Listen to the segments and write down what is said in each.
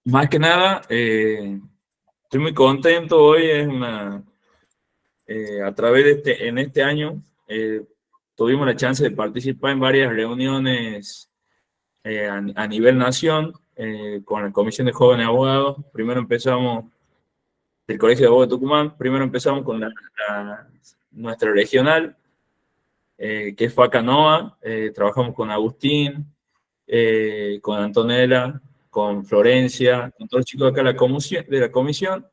Más que nada, estoy muy contento hoy, a través de en este año tuvimos la chance de participar en varias reuniones a nivel nación con la Comisión de Jóvenes Abogados. Primero empezamos, del Colegio de Abogados de Tucumán, primero empezamos con nuestra regional, que es Facanoa. Trabajamos con Agustín, con Antonella, con Florencia, con todos los chicos de acá de la comisión.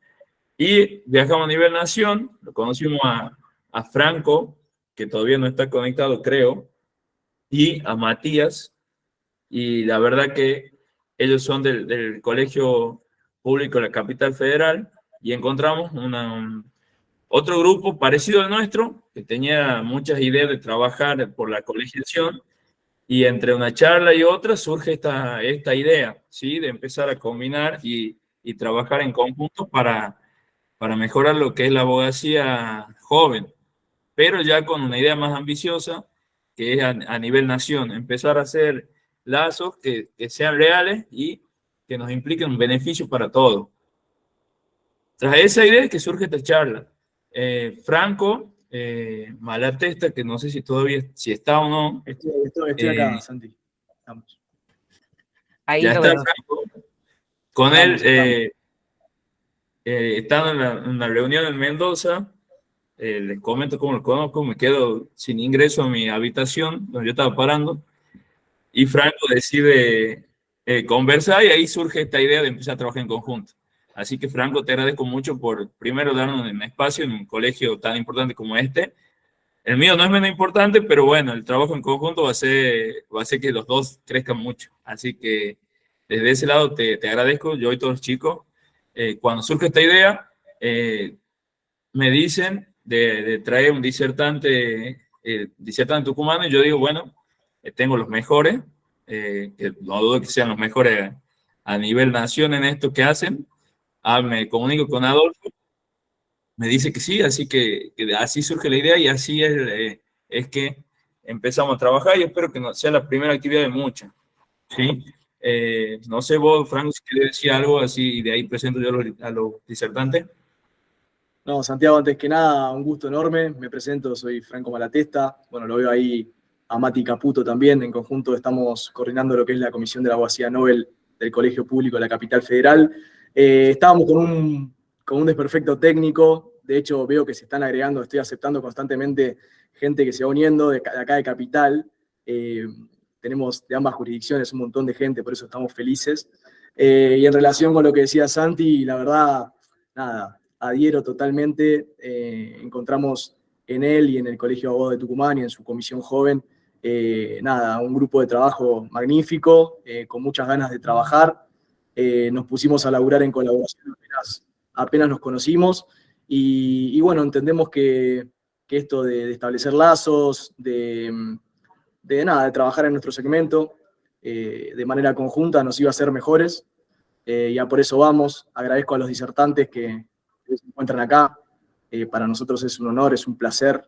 Y viajamos a nivel nación, lo conocimos a Franco, que todavía no está conectado, creo, y a Matías, y la verdad que ellos son del Colegio Público de la Capital Federal, y encontramos otro grupo parecido al nuestro, que tenía muchas ideas de trabajar por la colegiación, y entre una charla y otra surge esta idea, ¿sí? De empezar a combinar y trabajar en conjunto para mejorar lo que es la abogacía joven, pero ya con una idea más ambiciosa, que es a nivel nación, empezar a hacer lazos que sean reales y que nos impliquen un beneficio para todos. Tras esa idea es que surge esta charla. Franco Malatesta, que no sé si todavía, si está o no, Estoy acá, Santi. Estamos. Ahí ya lo está vemos. Franco. Con él Estamos. estando en la reunión en Mendoza. Les comento cómo lo conozco. Me quedo sin ingreso a mi habitación donde yo estaba parando, y Franco decide conversar, y ahí surge esta idea de empezar a trabajar en conjunto. Así que, Franco, te agradezco mucho por primero darnos un espacio en un colegio tan importante como este. El mío no es menos importante, pero bueno, el trabajo en conjunto va a hacer que los dos crezcan mucho. Así que desde ese lado te agradezco, yo y todos los chicos. Cuando surge esta idea, me dicen de traer un disertante tucumano, y yo digo, bueno, tengo los mejores, que no dudo que sean los mejores a nivel nación en esto que hacen. Me comunico con Adolfo, me dice que sí, así que así surge la idea, y así es que empezamos a trabajar, y espero que no sea la primera actividad de muchas, ¿sí? No sé vos, Franco, si querés decir algo así, y de ahí presento yo a los disertantes. No, Santiago, antes que nada, un gusto enorme. Me presento, soy Franco Malatesta. Bueno, lo veo ahí a Mati Caputo también. En conjunto estamos coordinando lo que es la Comisión de la Abogacía Nobel del Colegio Público de la Capital Federal. Estábamos con un desperfecto técnico. De hecho, veo que se están agregando, estoy aceptando constantemente gente que se va uniendo de acá de Capital. Tenemos de ambas jurisdicciones un montón de gente, por eso estamos felices. Y en relación con lo que decía Santi, la verdad, nada, adhiero totalmente. Encontramos en él y en el Colegio de Abogados de Tucumán y en su comisión joven, nada, un grupo de trabajo magnífico, con muchas ganas de trabajar. Nos pusimos a laburar en colaboración apenas nos conocimos, y bueno, entendemos que esto de establecer lazos, nada, de trabajar en nuestro segmento de manera conjunta nos iba a hacer mejores. Ya por eso vamos. Agradezco a los disertantes que se encuentran acá. Para nosotros es un honor, es un placer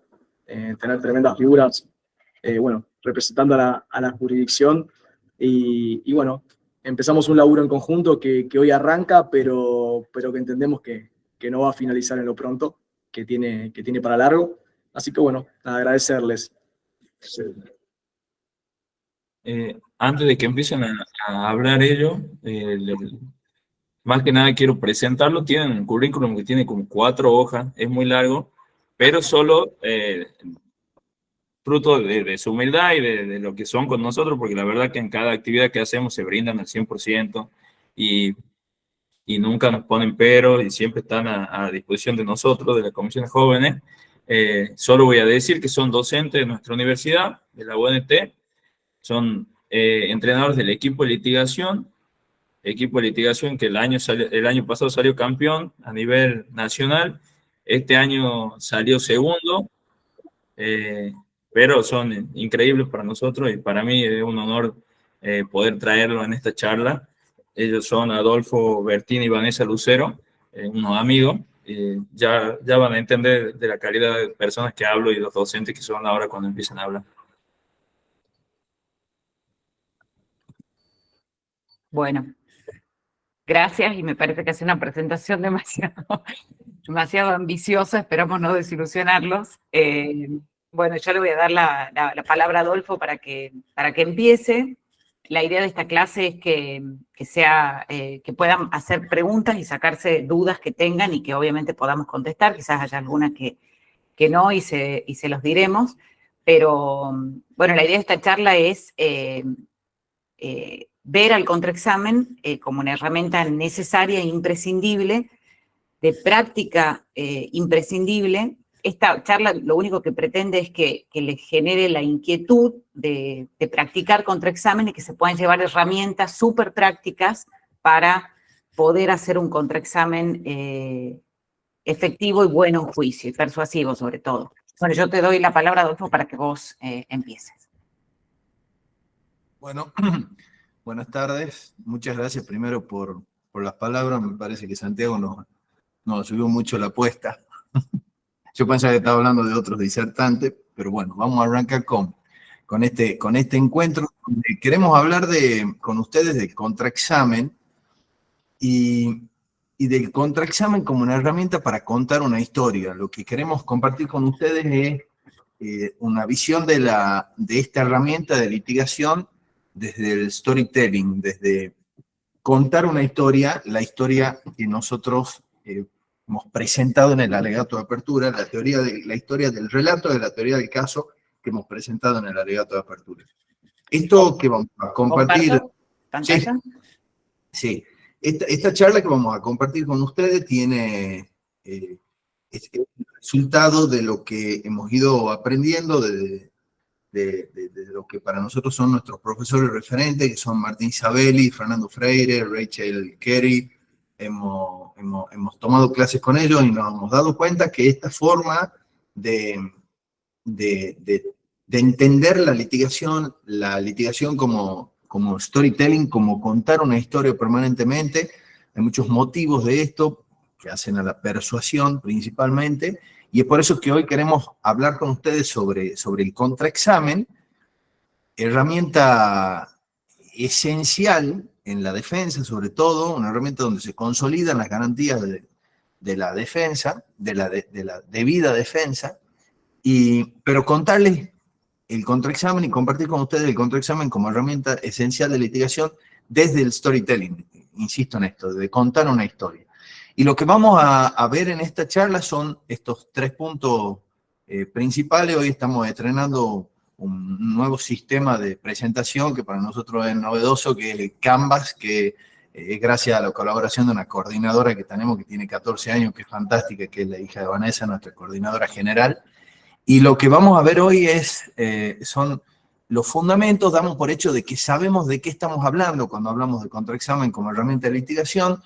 tener tremendas figuras, bueno, representando a la jurisdicción. Y bueno, empezamos un laburo en conjunto que hoy arranca, pero que entendemos que no va a finalizar en lo pronto, que tiene para largo. Así que bueno, agradecerles. Antes de que empiecen a hablar ellos, más que nada quiero presentarlo. Tienen un currículum que tiene como 4 hojas, es muy largo, pero solo fruto de su humildad y de lo que son con nosotros, porque la verdad que en cada actividad que hacemos se brindan al 100%, y, y nunca nos ponen pero, y siempre están a disposición de nosotros, de la Comisión de Jóvenes. Solo voy a decir que son docentes de nuestra universidad, de la UNT, son entrenadores del equipo de litigación que el año pasado salió campeón a nivel nacional. Este año salió segundo, eh, pero son increíbles para nosotros, y para mí es un honor poder traerlo en esta charla. Ellos son Adolfo Bertini y Vanessa Lucero, unos amigos. Ya van a entender de la calidad de personas que hablo y los docentes que son ahora cuando empiezan a hablar. Bueno, Gracias, y me parece que hace una presentación demasiado ambiciosa, esperamos no desilusionarlos. Bueno, yo le voy a dar la palabra a Adolfo para que empiece. La idea de esta clase es que puedan hacer preguntas y sacarse dudas que tengan y que obviamente podamos contestar. Quizás haya alguna que no y se los diremos. Pero, bueno, la idea de esta charla es ver al contraexamen como una herramienta necesaria e imprescindible, de práctica imprescindible. Esta charla lo único que pretende es que les genere la inquietud de practicar contraexamen y que se puedan llevar herramientas súper prácticas para poder hacer un contraexamen efectivo y bueno en juicio, y persuasivo sobre todo. Bueno, yo te doy la palabra, Adolfo, para que vos empieces. Bueno, buenas tardes. Muchas gracias primero por las palabras. Me parece que Santiago nos subió mucho la apuesta. Yo pensaba que estaba hablando de otros disertantes, pero bueno, vamos a arrancar con este encuentro. Queremos hablar con ustedes del contraexamen y del contraexamen como una herramienta para contar una historia. Lo que queremos compartir con ustedes es una visión de esta herramienta de litigación desde el storytelling, desde contar una historia, la historia que nosotros hemos presentado en el alegato de apertura, la historia del relato de la teoría del caso que hemos presentado en el alegato de apertura. Esto que vamos a compartir... ¿Pantalla? Sí. Esta charla que vamos a compartir con ustedes tiene es el resultado de lo que hemos ido aprendiendo de lo que para nosotros son nuestros profesores referentes, que son Martín Sabelli, Fernando Freire, Rachel Carey. Hemos tomado clases con ellos y nos hemos dado cuenta que esta forma de entender la litigación como storytelling, como contar una historia permanentemente, hay muchos motivos de esto que hacen a la persuasión principalmente, y es por eso que hoy queremos hablar con ustedes sobre el contraexamen, herramienta esencial en la defensa, sobre todo, una herramienta donde se consolidan las garantías de la defensa, de la debida defensa, pero contarles el contraexamen y compartir con ustedes el contraexamen como herramienta esencial de litigación desde el storytelling, insisto en esto, de contar una historia. Y lo que vamos a ver en esta charla son estos 3 puntos principales. Hoy estamos estrenando un nuevo sistema de presentación que para nosotros es novedoso, que es el Canvas, que es gracias a la colaboración de una coordinadora que tenemos que tiene 14 años, que es fantástica, que es la hija de Vanessa, nuestra coordinadora general. Y lo que vamos a ver hoy son los fundamentos. Damos por hecho de que sabemos de qué estamos hablando cuando hablamos de contraexamen como herramienta de litigación,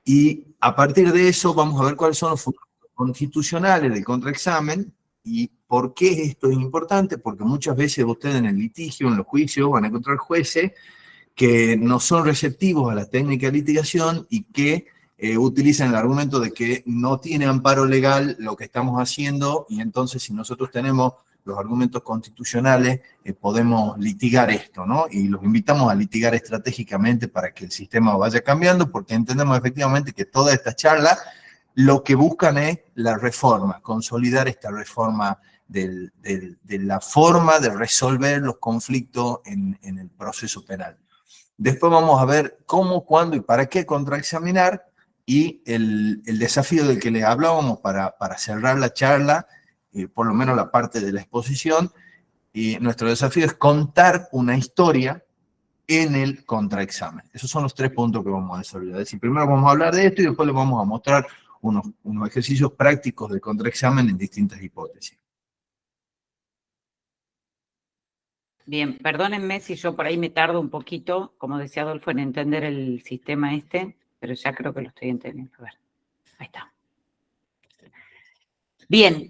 y a partir de eso vamos a ver cuáles son los fundamentos constitucionales del contraexamen y por qué esto es importante, porque muchas veces ustedes en el litigio, en los juicios, van a encontrar jueces que no son receptivos a la técnica de litigación y que utilizan el argumento de que no tiene amparo legal lo que estamos haciendo, y entonces si nosotros tenemos los argumentos constitucionales podemos litigar esto, ¿no? Y los invitamos a litigar estratégicamente para que el sistema vaya cambiando, porque entendemos efectivamente que toda esta charla lo que buscan es la reforma, consolidar esta reforma de la forma de resolver los conflictos en el proceso penal. Después vamos a ver cómo, cuándo y para qué contraexaminar, y el desafío del que les hablábamos para cerrar la charla, por lo menos la parte de la exposición, y nuestro desafío es contar una historia en el contraexamen. Esos son los 3 puntos que vamos a desarrollar. Es decir, primero vamos a hablar de esto y después les vamos a mostrar unos ejercicios prácticos de contraexamen en distintas hipótesis. Bien, perdónenme si yo por ahí me tardo un poquito, como decía Adolfo, en entender el sistema pero ya creo que lo estoy entendiendo. A ver, ahí está. Bien,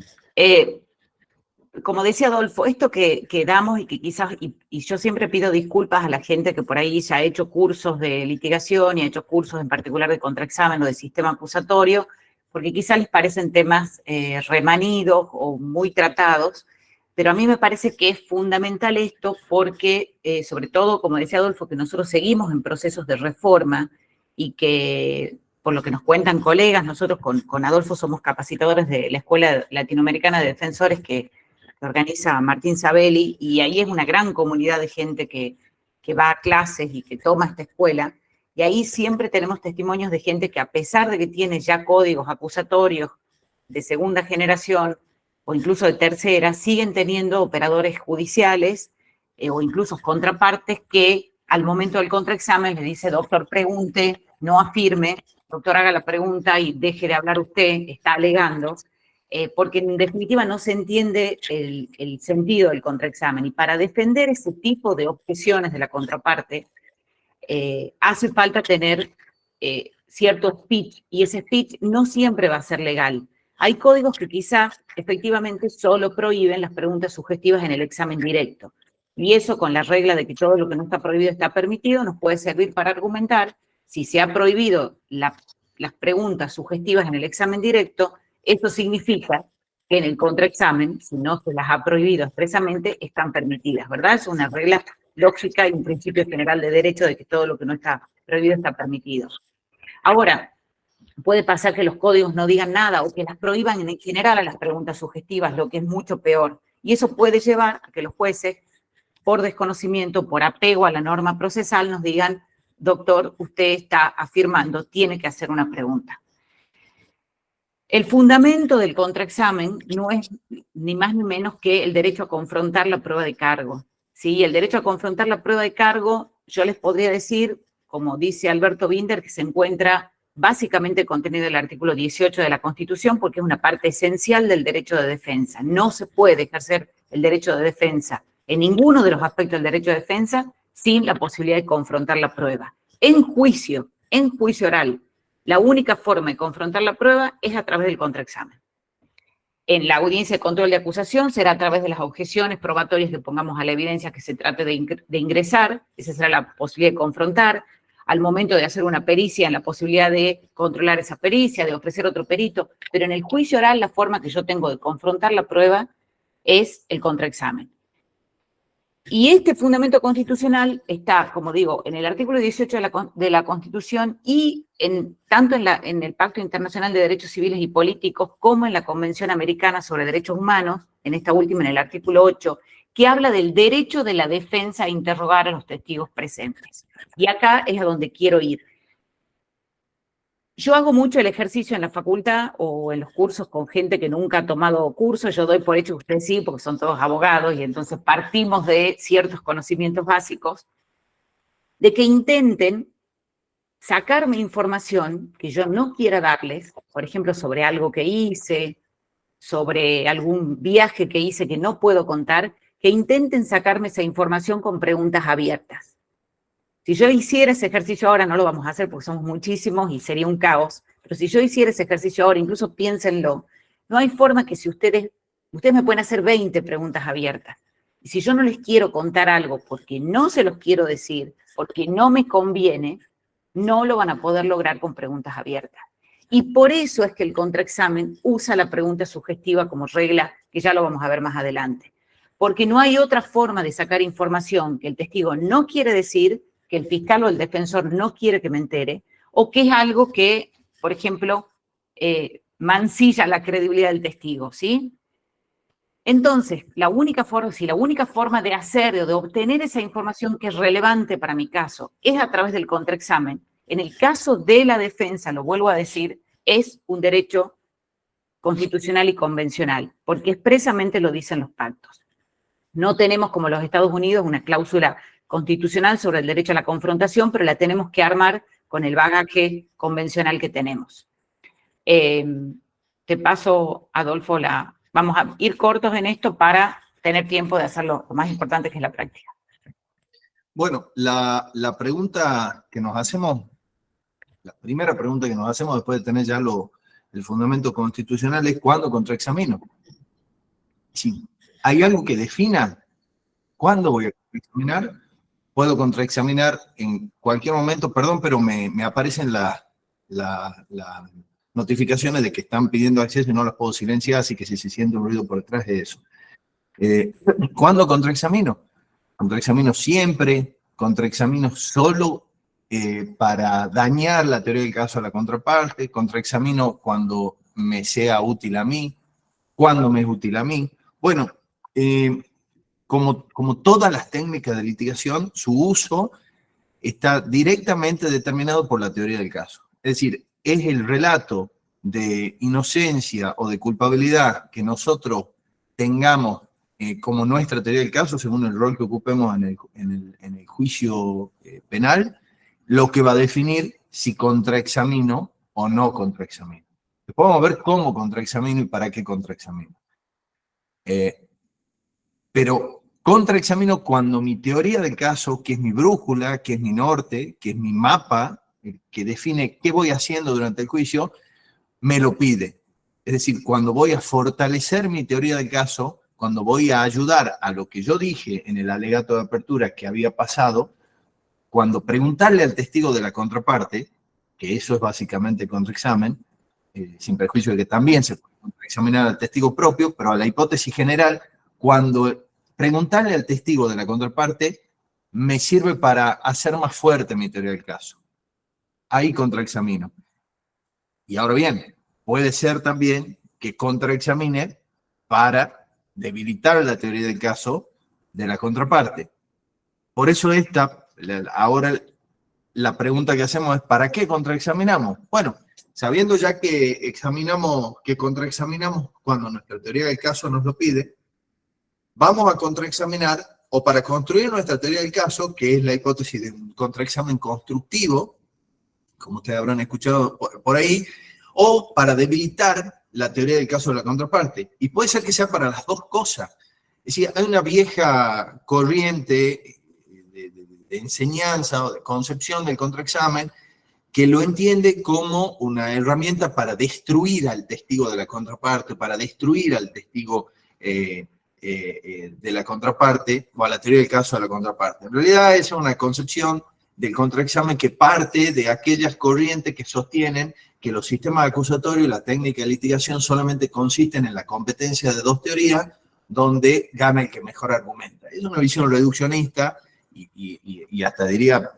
como decía Adolfo, esto que damos y que quizás, y yo siempre pido disculpas a la gente que por ahí ya ha hecho cursos de litigación y ha hecho cursos en particular de contraexamen o de sistema acusatorio, porque quizás les parecen temas remanidos o muy tratados, pero a mí me parece que es fundamental esto porque, sobre todo, como decía Adolfo, que nosotros seguimos en procesos de reforma y que, por lo que nos cuentan colegas, nosotros con Adolfo somos capacitadores de la Escuela Latinoamericana de Defensores que organiza Martín Sabelli, y ahí es una gran comunidad de gente que va a clases y que toma esta escuela, y ahí siempre tenemos testimonios de gente que, a pesar de que tiene ya códigos acusatorios de segunda generación o incluso de tercera, siguen teniendo operadores judiciales o incluso contrapartes que al momento del contraexamen le dice: doctor, pregunte, no afirme, doctor, haga la pregunta y deje de hablar usted, está alegando, porque en definitiva no se entiende el sentido del contraexamen. Y para defender ese tipo de objeciones de la contraparte, hace falta tener cierto speech, y ese speech no siempre va a ser legal. Hay códigos que quizás efectivamente solo prohíben las preguntas sugestivas en el examen directo. Y eso, con la regla de que todo lo que no está prohibido está permitido, nos puede servir para argumentar si se ha prohibido las preguntas sugestivas en el examen directo. Eso significa que en el contraexamen, si no se las ha prohibido expresamente, están permitidas, ¿verdad? Es una regla lógica y un principio general de derecho de que todo lo que no está prohibido está permitido. Ahora, puede pasar que los códigos no digan nada o que las prohíban en general a las preguntas sugestivas, lo que es mucho peor. Y eso puede llevar a que los jueces, por desconocimiento, por apego a la norma procesal, nos digan: doctor, usted está afirmando, tiene que hacer una pregunta. El fundamento del contraexamen no es ni más ni menos que el derecho a confrontar la prueba de cargo. ¿Sí? El derecho a confrontar la prueba de cargo, yo les podría decir, como dice Alberto Binder, que se encuentra básicamente contenido en el artículo 18 de la Constitución, porque es una parte esencial del derecho de defensa. No se puede ejercer el derecho de defensa en ninguno de los aspectos del derecho de defensa sin la posibilidad de confrontar la prueba. En juicio oral, la única forma de confrontar la prueba es a través del contraexamen. En la audiencia de control de acusación será a través de las objeciones probatorias que pongamos a la evidencia que se trate de ingresar, esa será la posibilidad de confrontar. Al momento de hacer una pericia, la posibilidad de controlar esa pericia, de ofrecer otro perito, pero en el juicio oral la forma que yo tengo de confrontar la prueba es el contraexamen. Y este fundamento constitucional está, como digo, en el artículo 18 de la Constitución y tanto en el Pacto Internacional de Derechos Civiles y Políticos como en la Convención Americana sobre Derechos Humanos, en esta última en el artículo 8, que habla del derecho de la defensa a interrogar a los testigos presentes. Y acá es a donde quiero ir. Yo hago mucho el ejercicio en la facultad o en los cursos con gente que nunca ha tomado cursos. Yo doy por hecho que ustedes sí, porque son todos abogados, y entonces partimos de ciertos conocimientos básicos, de que intenten sacarme información que yo no quiera darles, por ejemplo, sobre algo que hice, sobre algún viaje que hice que no puedo contar, que intenten sacarme esa información con preguntas abiertas. Si yo hiciera ese ejercicio ahora, no lo vamos a hacer porque somos muchísimos y sería un caos, pero si yo hiciera ese ejercicio ahora, incluso piénsenlo, no hay forma que si ustedes me pueden hacer 20 preguntas abiertas. Y si yo no les quiero contar algo porque no se los quiero decir, porque no me conviene, no lo van a poder lograr con preguntas abiertas. Y por eso es que el contraexamen usa la pregunta sugestiva como regla, que ya lo vamos a ver más adelante. Porque no hay otra forma de sacar información que el testigo no quiere decir, que el fiscal o el defensor no quiere que me entere, o que es algo que, por ejemplo, mancilla la credibilidad del testigo, ¿sí? Entonces, si la única forma de hacer o de obtener esa información que es relevante para mi caso es a través del contraexamen, en el caso de la defensa, lo vuelvo a decir, es un derecho constitucional y convencional, porque expresamente lo dicen los pactos. No tenemos, como los Estados Unidos, una cláusula constitucional sobre el derecho a la confrontación, pero la tenemos que armar con el bagaje convencional que tenemos. Te paso, Adolfo, vamos a ir cortos en esto para tener tiempo de hacerlo, lo más importante que es la práctica. Bueno, la pregunta que nos hacemos, la primera pregunta que nos hacemos después de tener ya el fundamento constitucional es ¿cuándo contraexamino? Si hay algo que defina cuándo voy a contraexaminar, puedo contraexaminar en cualquier momento, perdón, pero me aparecen las notificaciones de que están pidiendo acceso y no las puedo silenciar, así que si se siente un ruido por detrás de eso. ¿Cuándo contraexamino? Contraexamino siempre, contraexamino solo para dañar la teoría del caso a la contraparte, contraexamino cuando me sea útil a mí, cuando me es útil a mí. Bueno, como todas las técnicas de litigación, su uso está directamente determinado por la teoría del caso. Es decir, es el relato de inocencia o de culpabilidad que nosotros tengamos como nuestra teoría del caso, según el rol que ocupemos en el juicio penal, lo que va a definir si contraexamino o no contraexamino. Después vamos a ver cómo contraexamino y para qué contraexamino. Pero contraexamino cuando mi teoría del caso, que es mi brújula, que es mi norte, que es mi mapa, que define qué voy haciendo durante el juicio, me lo pide. Es decir, cuando voy a fortalecer mi teoría del caso, cuando voy a ayudar a lo que yo dije en el alegato de apertura que había pasado, cuando preguntarle al testigo de la contraparte, que eso es básicamente contraexamen, sin perjuicio de que también se puede contraexaminar al testigo propio, pero a la hipótesis general, cuando preguntarle al testigo de la contraparte me sirve para hacer más fuerte mi teoría del caso. Ahí contraexamino. Y ahora bien, puede ser también que contraexamine para debilitar la teoría del caso de la contraparte. Por eso ahora la pregunta que hacemos es, ¿para qué contraexaminamos? Bueno, sabiendo ya que contraexaminamos cuando nuestra teoría del caso nos lo pide, vamos a contraexaminar, o para construir nuestra teoría del caso, que es la hipótesis de un contraexamen constructivo, como ustedes habrán escuchado por ahí, o para debilitar la teoría del caso de la contraparte. Y puede ser que sea para las dos cosas. Es decir, hay una vieja corriente de enseñanza o de concepción del contraexamen que lo entiende como una herramienta para destruir al testigo de la contraparte, para destruir al testigo de la contraparte, o a la teoría del caso de la contraparte. En realidad es una concepción del contraexamen que parte de aquellas corrientes que sostienen que los sistemas acusatorios y la técnica de litigación solamente consisten en la competencia de dos teorías donde gana el que mejor argumenta. Es una visión reduccionista y hasta diría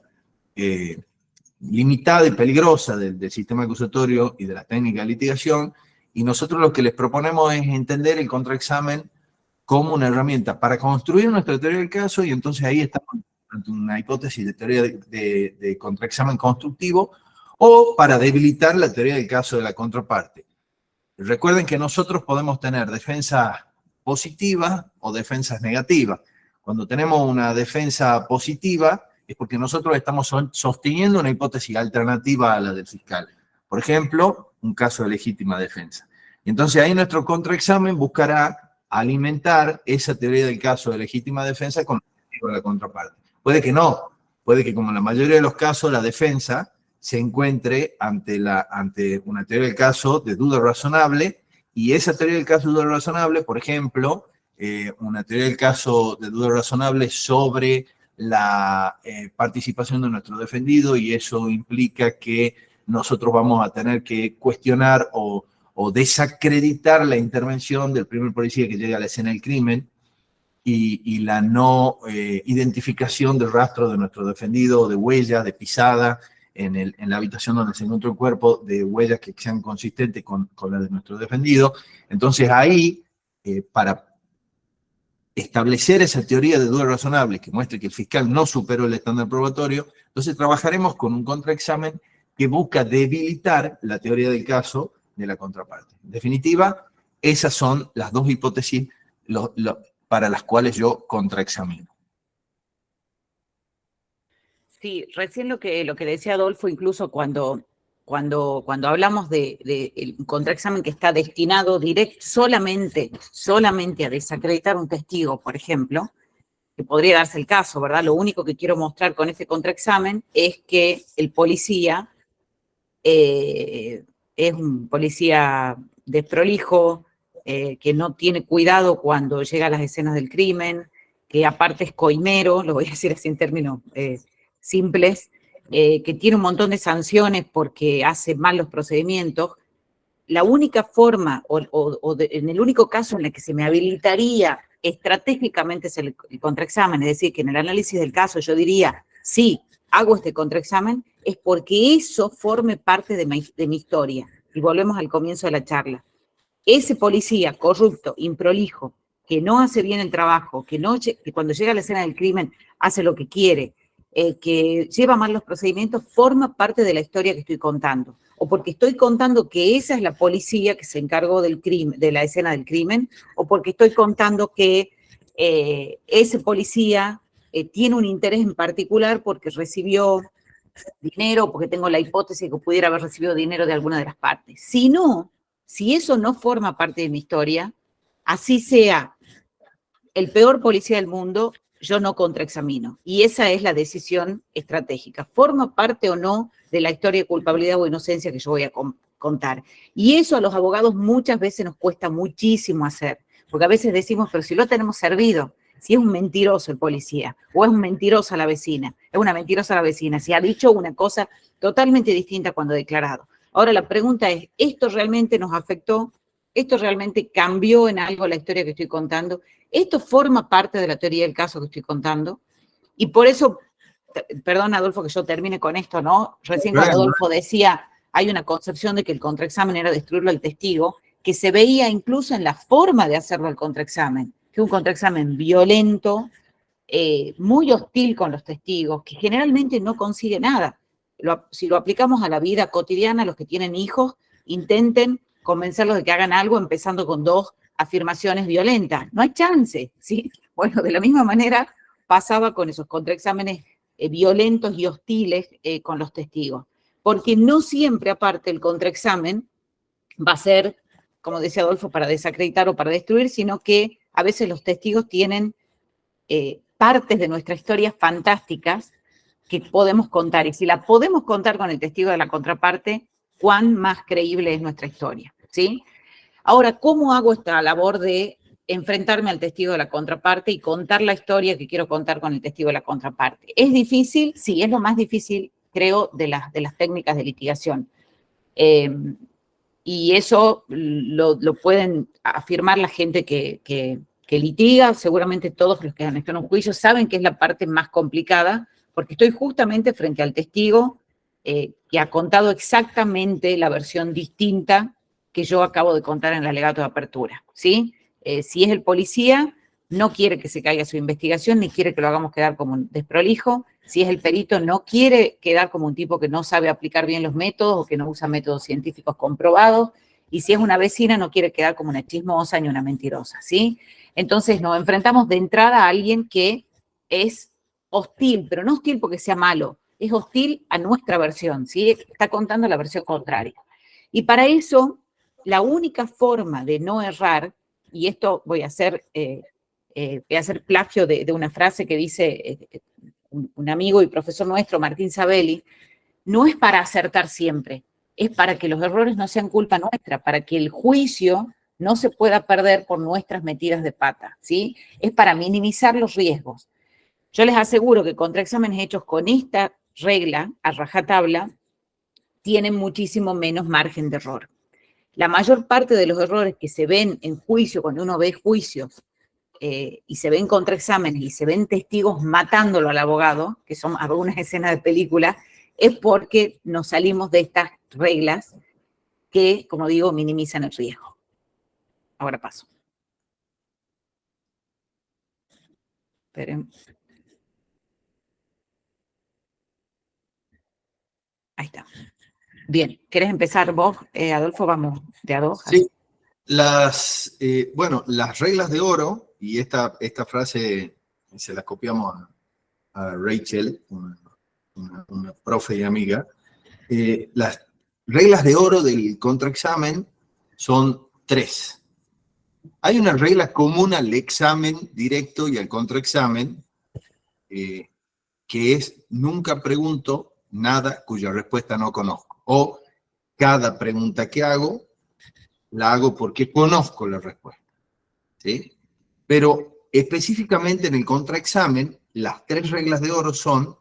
limitada y peligrosa del sistema acusatorio y de la técnica de litigación, y nosotros lo que les proponemos es entender el contraexamen como una herramienta para construir nuestra teoría del caso, y entonces ahí estamos ante una hipótesis de teoría de contraexamen constructivo, o para debilitar la teoría del caso de la contraparte. Recuerden que nosotros podemos tener defensas positivas o defensas negativas. Cuando tenemos una defensa positiva es porque nosotros estamos sosteniendo una hipótesis alternativa a la del fiscal. Por ejemplo, un caso de legítima defensa. Y entonces ahí nuestro contraexamen buscará alimentar esa teoría del caso de legítima defensa con la contraparte. Puede que no, puede que como en la mayoría de los casos la defensa se encuentre ante una teoría del caso de duda razonable, y esa teoría del caso de duda razonable, por ejemplo, una teoría del caso de duda razonable sobre la participación de nuestro defendido, y eso implica que nosotros vamos a tener que cuestionar o desacreditar la intervención del primer policía que llega a la escena del crimen, y la no identificación del rastro de nuestro defendido, de huella, de pisada, en la habitación donde se encuentra el cuerpo, de huellas que sean consistentes con la de nuestro defendido. Entonces ahí, para establecer esa teoría de duda razonable que muestre que el fiscal no superó el estándar probatorio, entonces trabajaremos con un contraexamen que busca debilitar la teoría del caso de la contraparte. En definitiva, esas son las dos hipótesis para las cuales yo contraexamino. Sí, recién lo que decía Adolfo, incluso cuando hablamos de contraexamen que está destinado solamente a desacreditar un testigo, por ejemplo, que podría darse el caso, ¿verdad? Lo único que quiero mostrar con ese contraexamen es que el policía es un policía desprolijo, que no tiene cuidado cuando llega a las escenas del crimen, que aparte es coimero, lo voy a decir así en términos simples, que tiene un montón de sanciones porque hace mal los procedimientos. La única forma, en el único caso en el que se me habilitaría estratégicamente es el contraexamen, es decir, que en el análisis del caso yo diría, sí, hago este contraexamen es porque eso forme parte de mi historia. Y volvemos al comienzo de la charla. Ese policía corrupto, improlijo, que no hace bien el trabajo, que cuando llega a la escena del crimen hace lo que quiere, que lleva mal los procedimientos, forma parte de la historia que estoy contando. O porque estoy contando que esa es la policía que se encargó del crimen, de la escena del crimen, o porque estoy contando que ese policía tiene un interés en particular porque recibió dinero, porque tengo la hipótesis de que pudiera haber recibido dinero de alguna de las partes. Si no, si eso no forma parte de mi historia, así sea el peor policía del mundo, yo no contraexamino. Y esa es la decisión estratégica. ¿Forma parte o no de la historia de culpabilidad o inocencia que yo voy a contar? Y eso a los abogados muchas veces nos cuesta muchísimo hacer, porque a veces decimos, pero si lo tenemos servido, si es un mentiroso el policía, o es un mentirosa la vecina, es una mentirosa la vecina, si ha dicho una cosa totalmente distinta cuando ha declarado. Ahora la pregunta es, ¿esto realmente nos afectó? ¿Esto realmente cambió en algo la historia que estoy contando? ¿Esto forma parte de la teoría del caso que estoy contando? Y por eso, perdón Adolfo que yo termine con esto, ¿no? Recién cuando Adolfo decía, hay una concepción de que el contraexamen era destruirlo al testigo, que se veía incluso en la forma de hacerlo el contraexamen, que un contraexamen violento, muy hostil con los testigos, que generalmente no consigue nada. Si lo aplicamos a la vida cotidiana, los que tienen hijos, intenten convencerlos de que hagan algo empezando con 2 afirmaciones violentas. No hay chance, ¿sí? Bueno, de la misma manera pasaba con esos contraexámenes violentos y hostiles con los testigos. Porque no siempre, aparte, el contraexamen va a ser, como decía Adolfo, para desacreditar o para destruir, sino que a veces los testigos tienen partes de nuestra historia fantásticas que podemos contar. Y si la podemos contar con el testigo de la contraparte, cuán más creíble es nuestra historia, ¿sí? Ahora, ¿cómo hago esta labor de enfrentarme al testigo de la contraparte y contar la historia que quiero contar con el testigo de la contraparte? ¿Es difícil? Sí, es lo más difícil, creo, de las técnicas de litigación. Y eso lo pueden afirmar la gente que litiga. Seguramente todos los que han estado en un juicio saben que es la parte más complicada, porque estoy justamente frente al testigo que ha contado exactamente la versión distinta que yo acabo de contar en el alegato de apertura, ¿sí? Si es el policía, no quiere que se caiga su investigación, ni quiere que lo hagamos quedar como un desprolijo. Si es el perito, no quiere quedar como un tipo que no sabe aplicar bien los métodos o que no usa métodos científicos comprobados. Y si es una vecina, no quiere quedar como una chismosa ni una mentirosa, ¿sí? Entonces nos enfrentamos de entrada a alguien que es hostil, pero no hostil porque sea malo, es hostil a nuestra versión, ¿sí? Está contando la versión contraria. Y para eso, la única forma de no errar, y esto voy a hacer plagio de una frase que dice un amigo y profesor nuestro, Martín Sabelli, no es para acertar siempre, es para que los errores no sean culpa nuestra, para que el juicio no se pueda perder por nuestras metidas de pata, ¿sí? Es para minimizar los riesgos. Yo les aseguro que contraexámenes hechos con esta regla, a rajatabla, tienen muchísimo menos margen de error. La mayor parte de los errores que se ven en juicio, cuando uno ve juicios, y se ven contraexámenes y se ven testigos matándolo al abogado, que son algunas escenas de película, es porque nos salimos de estas reglas que, como digo, minimizan el riesgo. Ahora paso. Esperen. Ahí está. Bien, ¿querés empezar vos, Adolfo? Vamos de a dos. Sí, las reglas de oro, y esta frase se la copiamos a Rachel, una profe y amiga, las reglas de oro del contraexamen son 3. Hay una regla común al examen directo y al contraexamen, que es nunca pregunto nada cuya respuesta no conozco. O cada pregunta que hago, la hago porque conozco la respuesta, ¿sí? Pero específicamente en el contraexamen, las 3 reglas de oro son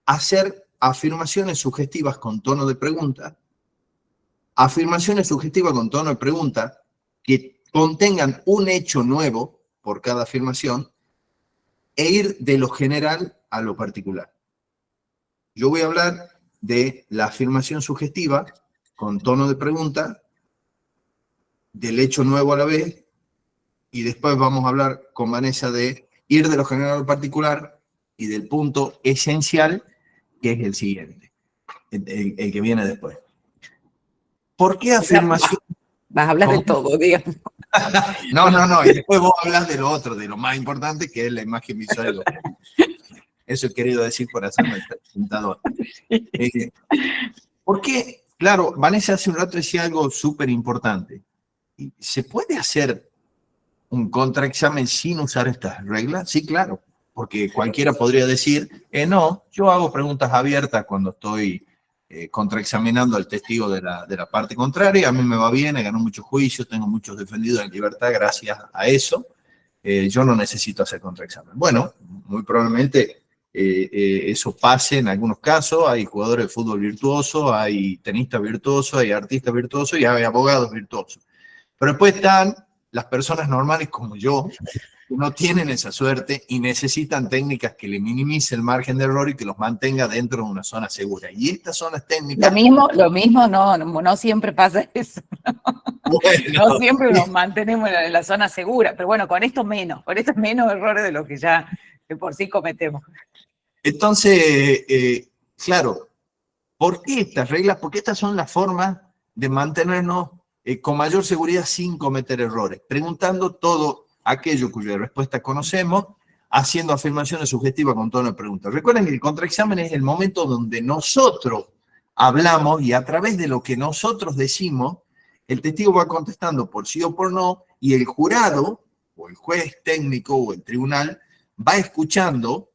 hacer afirmaciones sugestivas con tono de pregunta, afirmaciones sugestivas con tono de pregunta que contengan un hecho nuevo por cada afirmación e ir de lo general a lo particular. Yo voy a hablar de la afirmación sugestiva con tono de pregunta, del hecho nuevo a la vez, y después vamos a hablar con Vanessa de ir de lo general a lo particular y del punto esencial, que es el siguiente, el que viene después. ¿Por qué afirmación? Vas a hablar de todo, digamos. No, y después vos hablas de lo otro, de lo más importante, que es la imagen visual. Eso he querido decir por hacerme el presentador. ¿Por qué? Claro, Vanessa hace un rato decía algo súper importante. ¿Se puede hacer un contraexamen sin usar estas reglas? Sí, claro, porque cualquiera podría decir, no, yo hago preguntas abiertas cuando estoy contraexaminando al testigo de la parte contraria, a mí me va bien, he ganado muchos juicios, tengo muchos defendidos en libertad gracias a eso, yo no necesito hacer contraexamen. Bueno, muy probablemente eso pase en algunos casos, hay jugadores de fútbol virtuosos, hay tenistas virtuosos, hay artistas virtuosos y hay abogados virtuosos. Pero después están las personas normales como yo, que no tienen esa suerte y necesitan técnicas que le minimice el margen de error y que los mantenga dentro de una zona segura. Y estas zonas técnicas... Lo mismo no siempre pasa eso. Bueno, No siempre nos mantenemos en la zona segura, pero bueno, con esto menos errores de lo que ya de por sí cometemos. entonces, claro, ¿por qué estas reglas? Porque estas son las formas de mantenernos con mayor seguridad sin cometer errores, preguntando todo aquello cuya respuesta conocemos, haciendo afirmaciones sugestivas con tono de pregunta. Recuerden que el contraexamen es el momento donde nosotros hablamos y a través de lo que nosotros decimos, el testigo va contestando por sí o por no, y el jurado, o el juez técnico, o el tribunal, va escuchando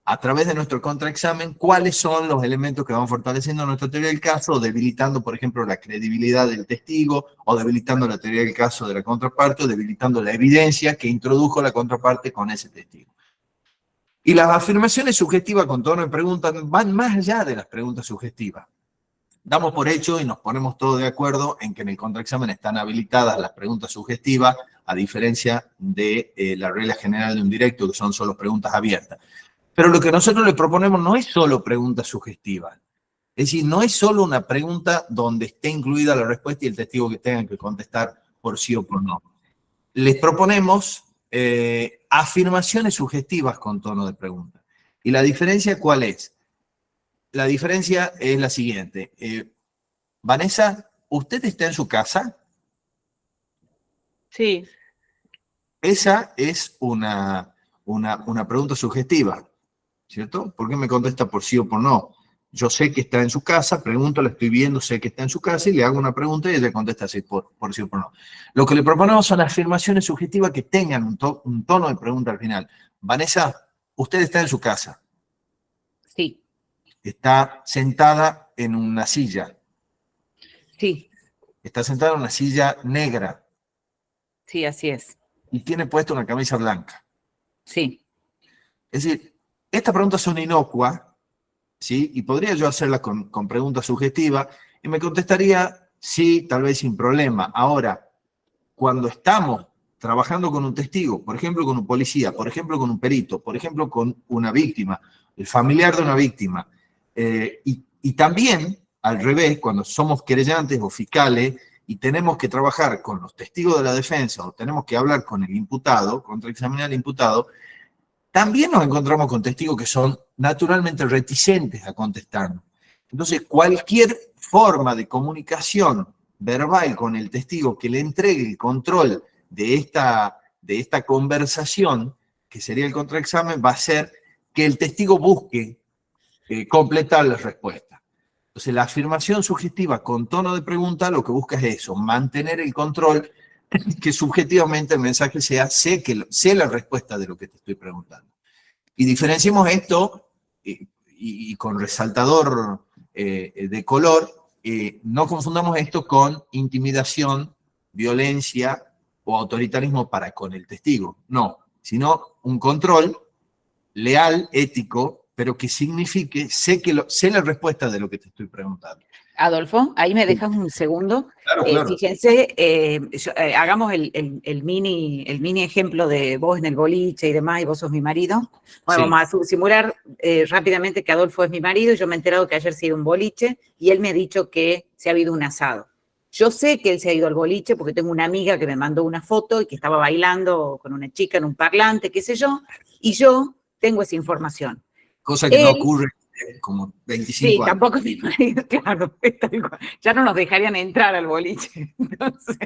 a través de nuestro contraexamen cuáles son los elementos que van fortaleciendo nuestra teoría del caso, o debilitando, por ejemplo, la credibilidad del testigo, o debilitando la teoría del caso de la contraparte, o debilitando la evidencia que introdujo la contraparte con ese testigo. Y las afirmaciones sugestivas con tono de pregunta van más allá de las preguntas sugestivas. Damos por hecho y nos ponemos todos de acuerdo en que en el contraexamen están habilitadas las preguntas sugestivas, a diferencia de la regla general de un directo, que son solo preguntas abiertas. Pero lo que nosotros le proponemos no es solo preguntas sugestivas. Es decir, no es solo una pregunta donde esté incluida la respuesta y el testigo que tenga que contestar por sí o por no. Les proponemos afirmaciones sugestivas con tono de pregunta. ¿Y la diferencia cuál es? La diferencia es la siguiente. Vanessa, ¿usted está en su casa? Sí. Esa es una pregunta sugestiva, ¿cierto? ¿Por qué me contesta por sí o por no? Yo sé que está en su casa, pregunto, la estoy viendo, sé que está en su casa y le hago una pregunta y ella contesta así por sí o por no. Lo que le proponemos son afirmaciones sugestivas que tengan un tono de pregunta al final. Vanessa, ¿usted está en su casa? Sí. Está sentada en una silla. Sí. Está sentada en una silla negra. Sí, así es. Y tiene puesta una camisa blanca. Sí. Es decir, estas preguntas son inocuas, ¿sí? Y podría yo hacerlas con preguntas sugestivas y me contestaría sí, tal vez sin problema. Ahora, cuando estamos trabajando con un testigo, por ejemplo con un policía, por ejemplo con un perito, por ejemplo con una víctima, el familiar de una víctima, y también al revés, cuando somos querellantes o fiscales y tenemos que trabajar con los testigos de la defensa o tenemos que hablar con el imputado, contraexaminar al imputado, también nos encontramos con testigos que son naturalmente reticentes a contestarnos. Entonces, cualquier forma de comunicación verbal con el testigo que le entregue el control de esta conversación, que sería el contraexamen, va a ser que el testigo busque completar la respuesta. Entonces, la afirmación sugestiva con tono de pregunta lo que busca es eso, mantener el control, que subjetivamente el mensaje sea, sé la respuesta de lo que te estoy preguntando. Y diferenciemos esto, y con resaltador de color, no confundamos esto con intimidación, violencia o autoritarismo para con el testigo. No, sino un control leal, ético, pero que signifique, sé la respuesta de lo que te estoy preguntando. Adolfo, ahí me dejas un segundo. Claro, claro. Fíjense, hagamos el mini ejemplo de vos en el boliche y demás, y vos sos mi marido. Bueno, Sí. vamos a simular rápidamente que Adolfo es mi marido, y yo me he enterado que ayer se ha ido a un boliche, y él me ha dicho que se ha habido un asado. Yo sé que él se ha ido al boliche porque tengo una amiga que me mandó una foto y que estaba bailando con una chica en un parlante, qué sé yo, y yo tengo esa información. Cosa que no Él- ocurre como 25 Sí, años. tampoco mi marido, claro, tal cual. Ya no nos dejarían entrar al boliche. Entonces,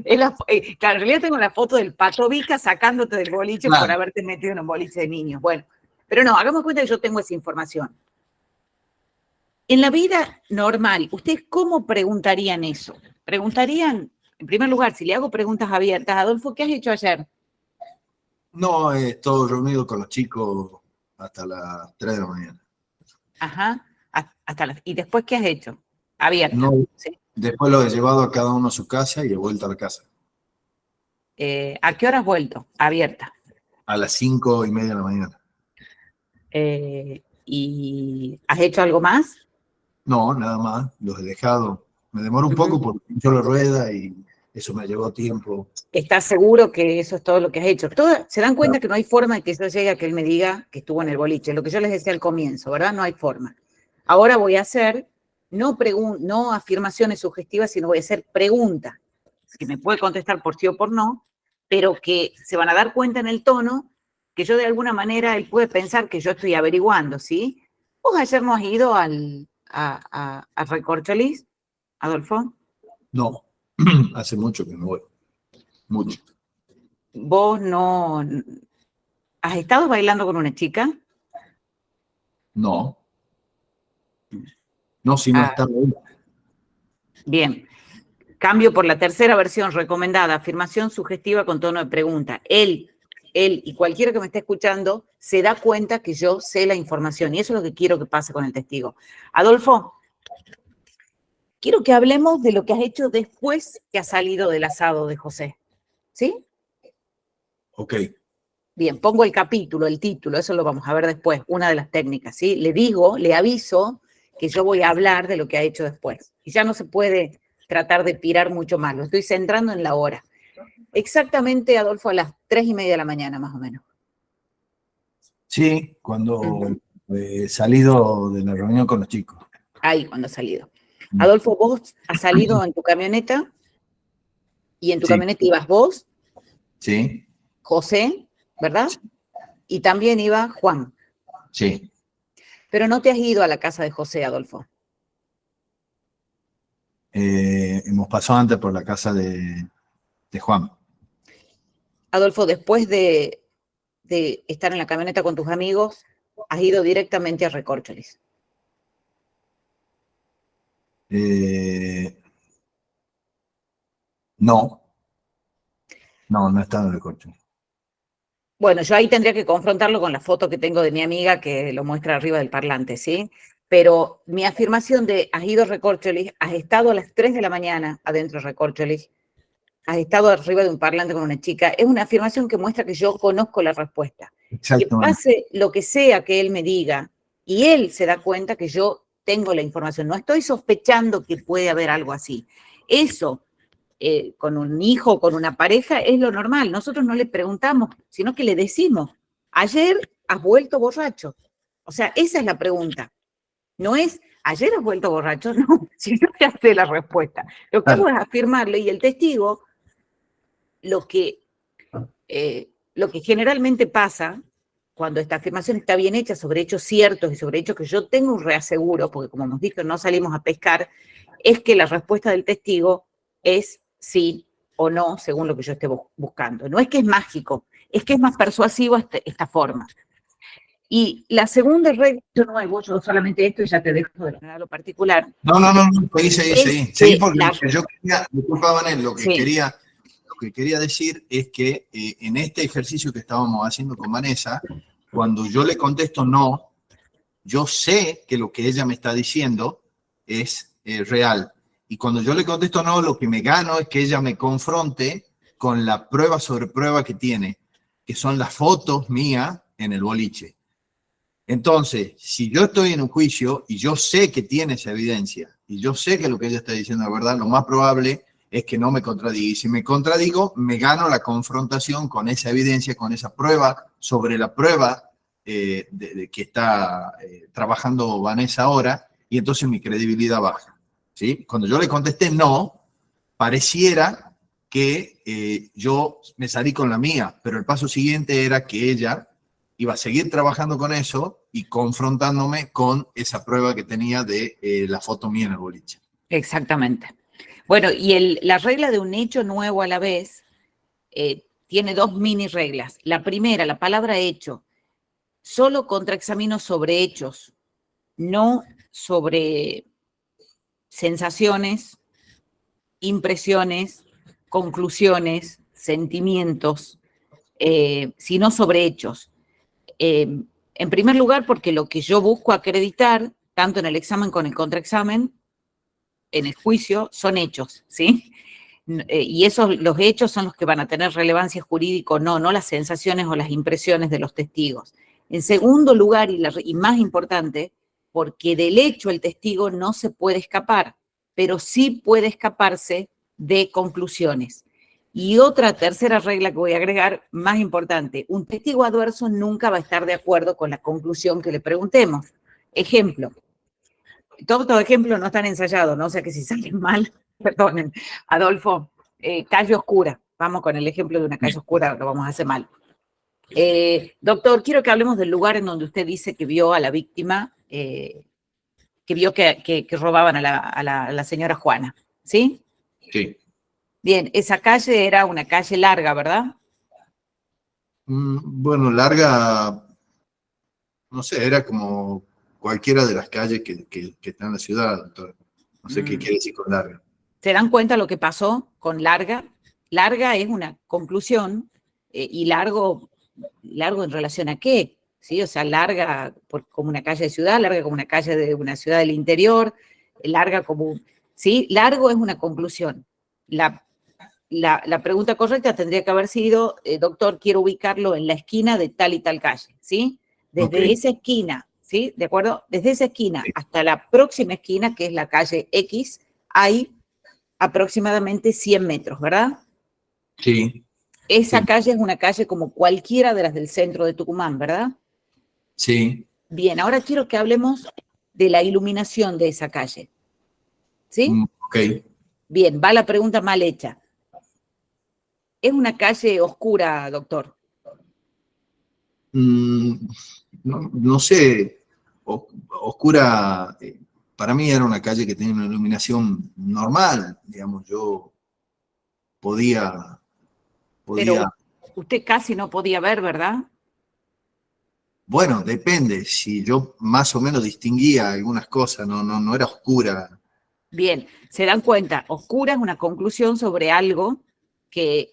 claro, en realidad tengo la foto del Pato Vica sacándote del boliche Claro. por haberte metido en un boliche de niños. Bueno, pero no, hagamos cuenta que yo tengo esa información. En la vida normal, ¿ustedes cómo preguntarían eso? Preguntarían, en primer lugar, si le hago preguntas abiertas, Adolfo, ¿qué has hecho ayer? No, todo reunido con los chicos hasta las 3 de la mañana. Ajá, ¿y después qué has hecho? Abierta. No, ¿Sí? después lo he llevado a cada uno a su casa y he vuelto a la casa. ¿A qué hora has vuelto? Abierta. A las 5:30 de la mañana. ¿Y has hecho algo más? No, nada más, los he dejado. Me demoro un poco porque yo la rueda y eso me llevó tiempo. ¿Estás seguro que eso es todo lo que has hecho? ¿Se dan cuenta que no hay forma de que eso llegue a que él me diga que estuvo en el boliche? Lo que yo les decía al comienzo, ¿verdad? No hay forma. Ahora voy a hacer, no afirmaciones sugestivas, sino voy a hacer preguntas, que me puede contestar por sí o por no, pero que se van a dar cuenta en el tono que yo de alguna manera, él puede pensar que yo estoy averiguando, ¿sí? ¿Vos ayer no has ido a Recorcholis, Adolfo? No, hace mucho que no voy. Mucho. ¿Vos no has estado bailando con una chica? No. No, si no está bien. Bien. Cambio por la tercera versión recomendada, afirmación sugestiva con tono de pregunta. Él y cualquiera que me esté escuchando se da cuenta que yo sé la información y eso es lo que quiero que pase con el testigo. Adolfo, quiero que hablemos de lo que has hecho después que has salido del asado de José. ¿Sí? Ok. Bien, pongo el capítulo, el título, eso lo vamos a ver después, una de las técnicas, ¿sí? Le aviso que yo voy a hablar de lo que ha hecho después. Y ya no se puede tratar de tirar mucho más, lo estoy centrando en la hora. Exactamente, Adolfo, a las 3:30 de la mañana, más o menos. Sí, cuando he salido de la reunión con los chicos. Ahí, cuando has salido. Adolfo, vos has salido en tu camioneta y en tu Sí. camioneta ibas vos, Sí, José, ¿verdad? Y también iba Juan. sí. Pero no te has ido a la casa de José, Adolfo. Hemos pasado antes por la casa de Juan. Adolfo, después de estar en la camioneta con tus amigos, has ido directamente a Recorcholis. No. No he estado en el coche. Bueno, yo ahí tendría que confrontarlo con la foto que tengo de mi amiga que lo muestra arriba del parlante, ¿sí? Pero mi afirmación de has ido a Recorcholis, has estado a las 3 de la mañana adentro de Recorcholis, has estado arriba de un parlante con una chica, es una afirmación que muestra que yo conozco la respuesta. Que Exactamente. pase lo que sea que él me diga y él se da cuenta que yo tengo la información. No estoy sospechando que puede haber algo así. Eso, con un hijo, con una pareja, es lo normal. Nosotros no le preguntamos, sino que le decimos, ayer has vuelto borracho. O sea, esa es la pregunta. No es, ayer has vuelto borracho, no, si yo ya sé la respuesta. Lo que hago es afirmarle y el testigo, lo que generalmente pasa cuando esta afirmación está bien hecha sobre hechos ciertos y sobre hechos que yo tengo un reaseguro, porque como hemos dicho, no salimos a pescar, es que la respuesta del testigo es sí o no, según lo que yo esté buscando. No es que es mágico, es que es más persuasivo esta forma. Y la segunda regla, yo no hago yo solamente esto y ya te dejo de lo particular. No, seguí. Seguí porque yo quería, disculpa, Vanel, lo que quería decir es que en este ejercicio que estábamos haciendo con Vanessa, cuando yo le contesto no, yo sé que lo que ella me está diciendo es real. Y cuando yo le contesto no, lo que me gano es que ella me confronte con la prueba sobre prueba que tiene, que son las fotos mías en el boliche. Entonces, si yo estoy en un juicio y yo sé que tiene esa evidencia, y yo sé que lo que ella está diciendo es verdad, lo más probable es que no me contradiga. Y si me contradigo, me gano la confrontación con esa evidencia, con esa prueba, sobre la prueba de que está trabajando Vanessa ahora, y entonces mi credibilidad baja. ¿Sí? Cuando yo le contesté no, pareciera que yo me salí con la mía, pero el paso siguiente era que ella iba a seguir trabajando con eso y confrontándome con esa prueba que tenía de la foto mía en el boliche. Exactamente. Bueno, y la regla de un hecho nuevo a la vez tiene dos mini reglas. La primera, la palabra hecho, solo contraexamino sobre hechos, no sobre sensaciones, impresiones, conclusiones, sentimientos, sino sobre hechos. En primer lugar, porque lo que yo busco acreditar, tanto en el examen como en el contraexamen, en el juicio, son hechos, ¿sí? Y los hechos son los que van a tener relevancia jurídica o no las sensaciones o las impresiones de los testigos. En segundo lugar, y más importante, porque del hecho el testigo no se puede escapar, pero sí puede escaparse de conclusiones. Y otra tercera regla que voy a agregar, más importante, un testigo adverso nunca va a estar de acuerdo con la conclusión que le preguntemos. Ejemplo, todos los ejemplos no están ensayados, ¿no? O sea que si salen mal, perdonen. Adolfo, calle oscura. Vamos con el ejemplo de una calle oscura, lo vamos a hacer mal. Doctor, quiero que hablemos del lugar en donde usted dice que vio a la víctima, que vio que robaban a la señora Juana, ¿sí? Sí. Bien, esa calle era una calle larga, ¿verdad? Bueno, larga, no sé, era como cualquiera de las calles que están en la ciudad, doctor. No sé qué quiere decir con larga. ¿Se dan cuenta lo que pasó con larga? Larga es una conclusión y largo en relación a qué, ¿sí? O sea, larga como una calle de ciudad, larga como una calle de una ciudad del interior, larga como, ¿sí? Largo es una conclusión. La pregunta correcta tendría que haber sido, doctor, quiero ubicarlo en la esquina de tal y tal calle, ¿sí? Desde esa esquina, ¿sí? ¿De acuerdo? Desde esa esquina hasta la próxima esquina, que es la calle X, hay aproximadamente 100 metros, ¿verdad? Sí. Esa calle es una calle como cualquiera de las del centro de Tucumán, ¿verdad? Sí. Bien, ahora quiero que hablemos de la iluminación de esa calle, ¿sí? Ok. Bien, va la pregunta mal hecha. ¿Es una calle oscura, doctor? No sé, oscura, para mí era una calle que tenía una iluminación normal, digamos, yo podía. Pero usted casi no podía ver, ¿verdad? Bueno, depende, si yo más o menos distinguía algunas cosas, no era oscura. Bien, se dan cuenta, oscura es una conclusión sobre algo que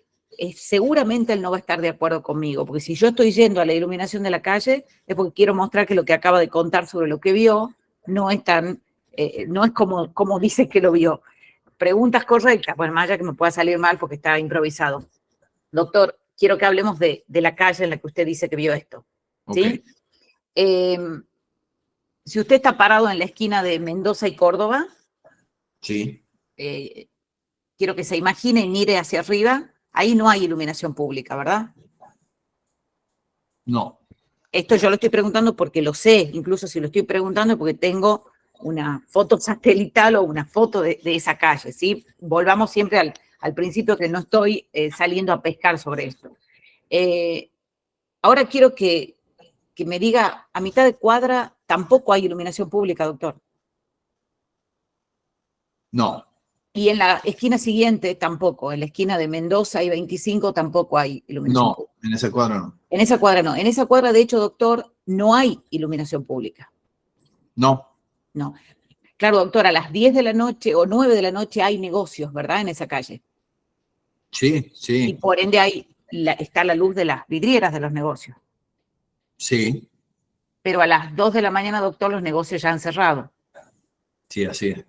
seguramente él no va a estar de acuerdo conmigo, porque si yo estoy yendo a la iluminación de la calle es porque quiero mostrar que lo que acaba de contar sobre lo que vio no es no es como dice que lo vio. Preguntas correctas, bueno, más allá que me pueda salir mal porque está improvisado. Doctor, quiero que hablemos de la calle en la que usted dice que vio esto, ¿sí? Si usted está parado en la esquina de Mendoza y Córdoba, Sí. Quiero que se imagine y mire hacia arriba. Ahí no hay iluminación pública, ¿verdad? No. Esto yo lo estoy preguntando porque lo sé, incluso si lo estoy preguntando porque tengo una foto satelital o una foto de esa calle, ¿sí? Volvamos siempre al principio que no estoy saliendo a pescar sobre esto. Ahora quiero que me diga, a mitad de cuadra tampoco hay iluminación pública, doctor. No. Y en la esquina siguiente tampoco, en la esquina de Mendoza y 25 tampoco hay iluminación pública. No, en esa cuadra no. En esa cuadra no. En esa cuadra, de hecho, doctor, no hay iluminación pública. No. No. Claro, doctor, a las 10 de la noche o 9 de la noche hay negocios, ¿verdad? En esa calle. Sí, sí. Y por ende está la luz de las vidrieras de los negocios. Sí. Pero a las 2 de la mañana, doctor, los negocios ya han cerrado. Sí, así es.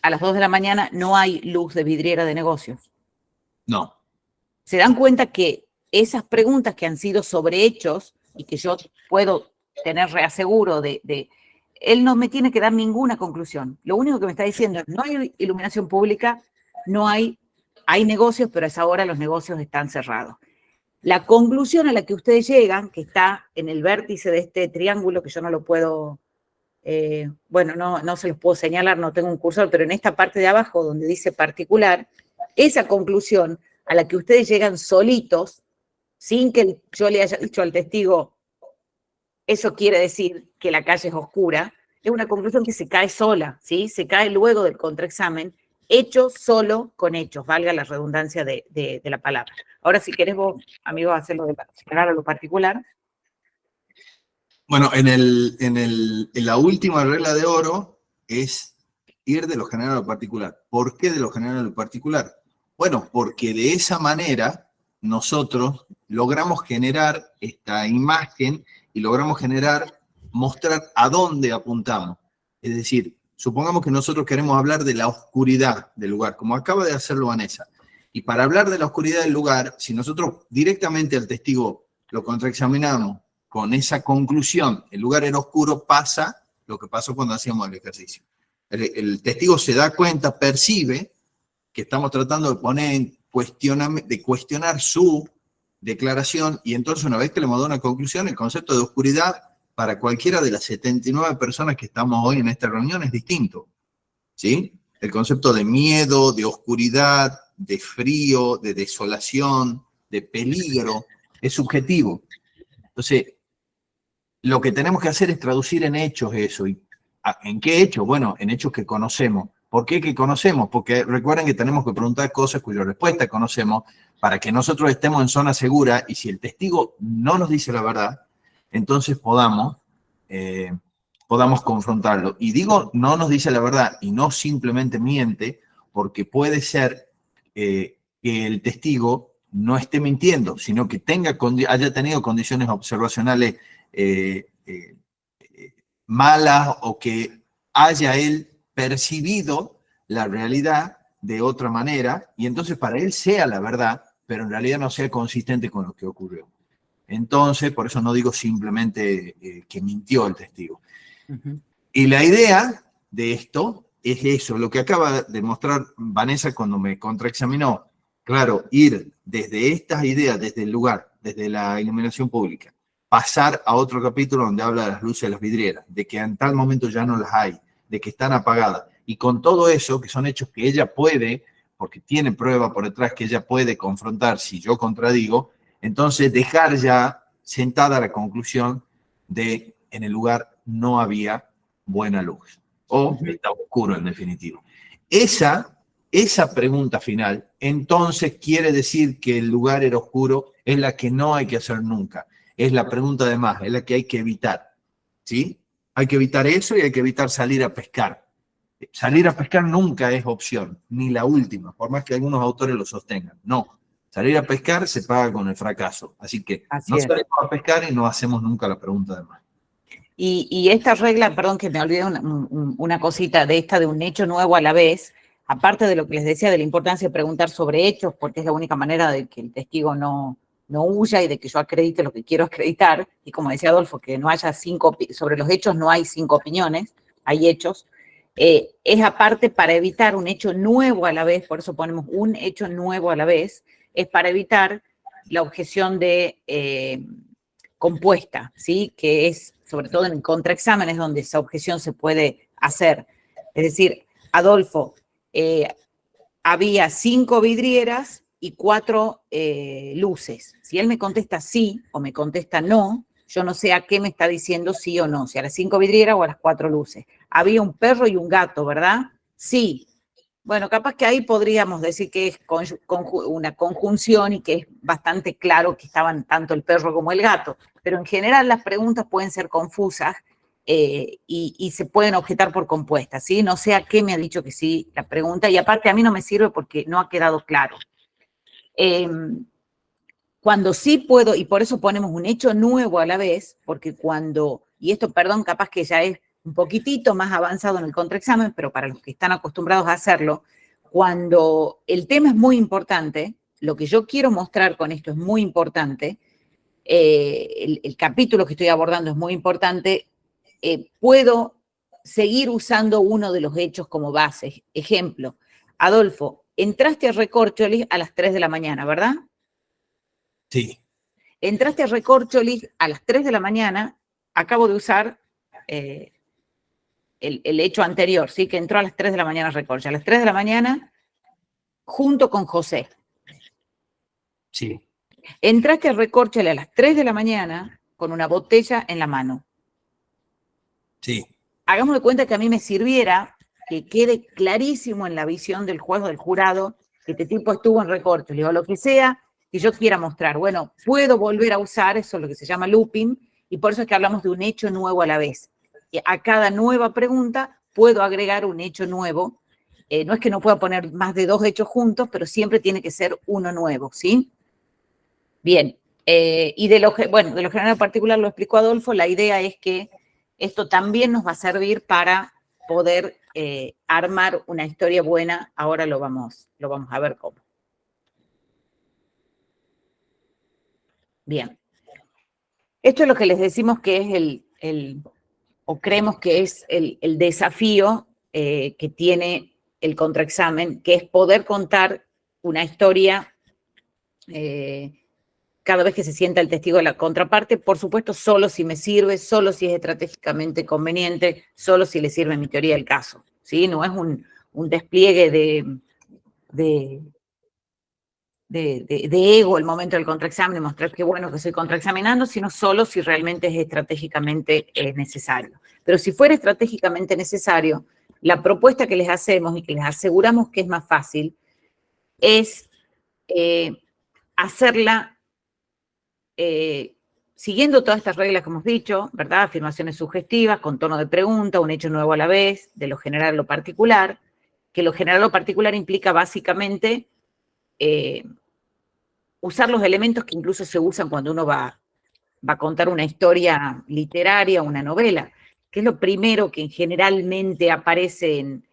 A las 2 de la mañana no hay luz de vidriera de negocios. No. ¿Se dan cuenta que esas preguntas que han sido sobre hechos y que yo puedo tener reaseguro él no me tiene que dar ninguna conclusión. Lo único que me está diciendo es, no hay iluminación pública, hay negocios, pero a esa hora los negocios están cerrados. La conclusión a la que ustedes llegan, que está en el vértice de este triángulo, que yo no lo puedo, no se los puedo señalar, no tengo un cursor, pero en esta parte de abajo donde dice particular, esa conclusión a la que ustedes llegan solitos, sin que yo le haya dicho al testigo, eso quiere decir que la calle es oscura, es una conclusión que se cae sola, ¿sí? Se cae luego del contraexamen, hecho solo con hechos, valga la redundancia de la palabra. Ahora, si querés vos, amigo, hacerlo de particular a lo particular. Bueno, en la última regla de oro es ir de lo general a lo particular. ¿Por qué de lo general a lo particular? Bueno, porque de esa manera nosotros logramos generar esta imagen y logramos mostrar a dónde apuntamos. Es decir, supongamos que nosotros queremos hablar de la oscuridad del lugar, como acaba de hacerlo Vanessa. Y para hablar de la oscuridad del lugar, si nosotros directamente al testigo lo contraexaminamos con esa conclusión, el lugar era oscuro, pasa lo que pasó cuando hacíamos el ejercicio. El testigo se da cuenta, percibe que estamos tratando de cuestionar su declaración, y entonces una vez que le hemos dado una conclusión, el concepto de oscuridad para cualquiera de las 79 personas que estamos hoy en esta reunión es distinto, ¿sí? El concepto de miedo, de oscuridad, de frío, de desolación, de peligro, es subjetivo. Entonces, lo que tenemos que hacer es traducir en hechos eso. ¿Y en qué hechos? Bueno, en hechos que conocemos. ¿Por qué que conocemos? Porque recuerden que tenemos que preguntar cosas cuya respuesta conocemos para que nosotros estemos en zona segura, y si el testigo no nos dice la verdad, entonces podamos confrontarlo. Y digo, no nos dice la verdad y no simplemente miente, porque puede ser que el testigo no esté mintiendo, sino que haya tenido condiciones observacionales malas, o que haya él percibido la realidad de otra manera, y entonces para él sea la verdad, pero en realidad no sea consistente con lo que ocurrió. Entonces, por eso no digo simplemente que mintió el testigo. Uh-huh. Y la idea de esto es eso, lo que acaba de mostrar Vanessa cuando me contraexaminó. Claro, ir desde estas ideas, desde el lugar, desde la iluminación pública, pasar a otro capítulo donde habla de las luces de las vidrieras, de que en tal momento ya no las hay, de que están apagadas. Y con todo eso, que son hechos que ella puede, porque tiene prueba por detrás que ella puede confrontar si yo contradigo, entonces dejar ya sentada la conclusión de en el lugar no había buena luz, o estaba oscuro en definitiva. Esa pregunta final, entonces quiere decir que el lugar era oscuro, es la que no hay que hacer nunca. Es la pregunta de más, es la que hay que evitar, ¿sí? Hay que evitar eso, y hay que evitar salir a pescar. Salir a pescar nunca es opción, ni la última, por más que algunos autores lo sostengan. No, salir a pescar se paga con el fracaso. Así que no salimos a pescar y no hacemos nunca la pregunta de más. Y esta regla, perdón que me olvidé una cosita de esta, de un hecho nuevo a la vez, aparte de lo que les decía de la importancia de preguntar sobre hechos, porque es la única manera de que el testigo no huya y de que yo acredite lo que quiero acreditar, y como decía Adolfo, que no haya sobre los hechos no hay 5 opiniones, hay hechos, es aparte para evitar un hecho nuevo a la vez, por eso ponemos un hecho nuevo a la vez, es para evitar la objeción de compuesta, ¿sí? Que es, sobre todo en contraexámenes, donde esa objeción se puede hacer. Es decir, Adolfo, había 5 vidrieras y 4 luces. Si él me contesta sí o me contesta no, yo no sé a qué me está diciendo sí o no, si a las 5 vidrieras o a las 4 luces. Había un perro y un gato, ¿verdad? Sí. Bueno, capaz que ahí podríamos decir que es una conjunción y que es bastante claro que estaban tanto el perro como el gato, pero en general las preguntas pueden ser confusas y se pueden objetar por compuestas, ¿sí? No sé a qué me ha dicho que sí la pregunta, y aparte a mí no me sirve porque no ha quedado claro. Cuando sí puedo, y por eso ponemos un hecho nuevo a la vez, porque cuando, y esto, perdón, capaz que ya es un poquitito más avanzado en el contraexamen, pero para los que están acostumbrados a hacerlo, cuando el tema es muy importante, lo que yo quiero mostrar con esto es muy importante, el capítulo que estoy abordando es muy importante, puedo seguir usando uno de los hechos como base. Ejemplo, Adolfo, entraste a Recorcholis a las 3 de la mañana, ¿verdad? Sí. Entraste a Recorcholis a las 3 de la mañana, acabo de usar el hecho anterior, ¿sí? Que entró a las 3 de la mañana a Recorcholis. A las 3 de la mañana, junto con José. Sí. Entraste a Recorcholis a las 3 de la mañana con una botella en la mano. Sí. Hagamos de cuenta que a mí me sirviera que quede clarísimo en la visión del juez o del jurado que este tipo estuvo en Recorcholis o lo que sea que yo quiera mostrar. Bueno, puedo volver a usar, eso es lo que se llama looping, y por eso es que hablamos de un hecho nuevo a la vez. A cada nueva pregunta puedo agregar un hecho nuevo. No es que no pueda poner más de 2 hechos juntos, pero siempre tiene que ser uno nuevo, ¿sí? Bien, y de lo general particular lo explicó Adolfo, la idea es que esto también nos va a servir para poder armar una historia buena. Ahora lo vamos a ver cómo. Bien. Esto es lo que les decimos que es o creemos que es el desafío que tiene el contraexamen, que es poder contar una historia cada vez que se sienta el testigo de la contraparte, por supuesto, solo si me sirve, solo si es estratégicamente conveniente, solo si le sirve mi teoría del caso, ¿sí? No es un despliegue de ego el momento del contraexamen, de mostrar qué bueno que estoy contraexaminando, sino solo si realmente es estratégicamente necesario. Pero si fuera estratégicamente necesario, la propuesta que les hacemos y que les aseguramos que es más fácil es hacerla siguiendo todas estas reglas que hemos dicho, ¿verdad? Afirmaciones sugestivas, con tono de pregunta, un hecho nuevo a la vez, de lo general a lo particular, que lo general a lo particular implica básicamente usar los elementos que incluso se usan cuando uno va a contar una historia literaria, una novela, que es lo primero que generalmente aparece en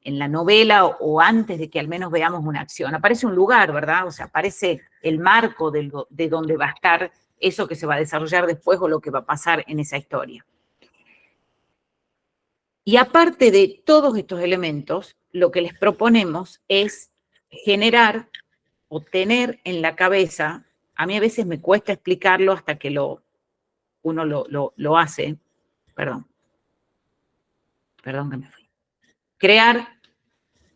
la novela o antes de que al menos veamos una acción. Aparece un lugar, ¿verdad? O sea, aparece el marco de donde va a estar eso que se va a desarrollar después o lo que va a pasar en esa historia. Y aparte de todos estos elementos, lo que les proponemos es generar o tener en la cabeza, a mí a veces me cuesta explicarlo hasta que uno lo hace, perdón que me fui, crear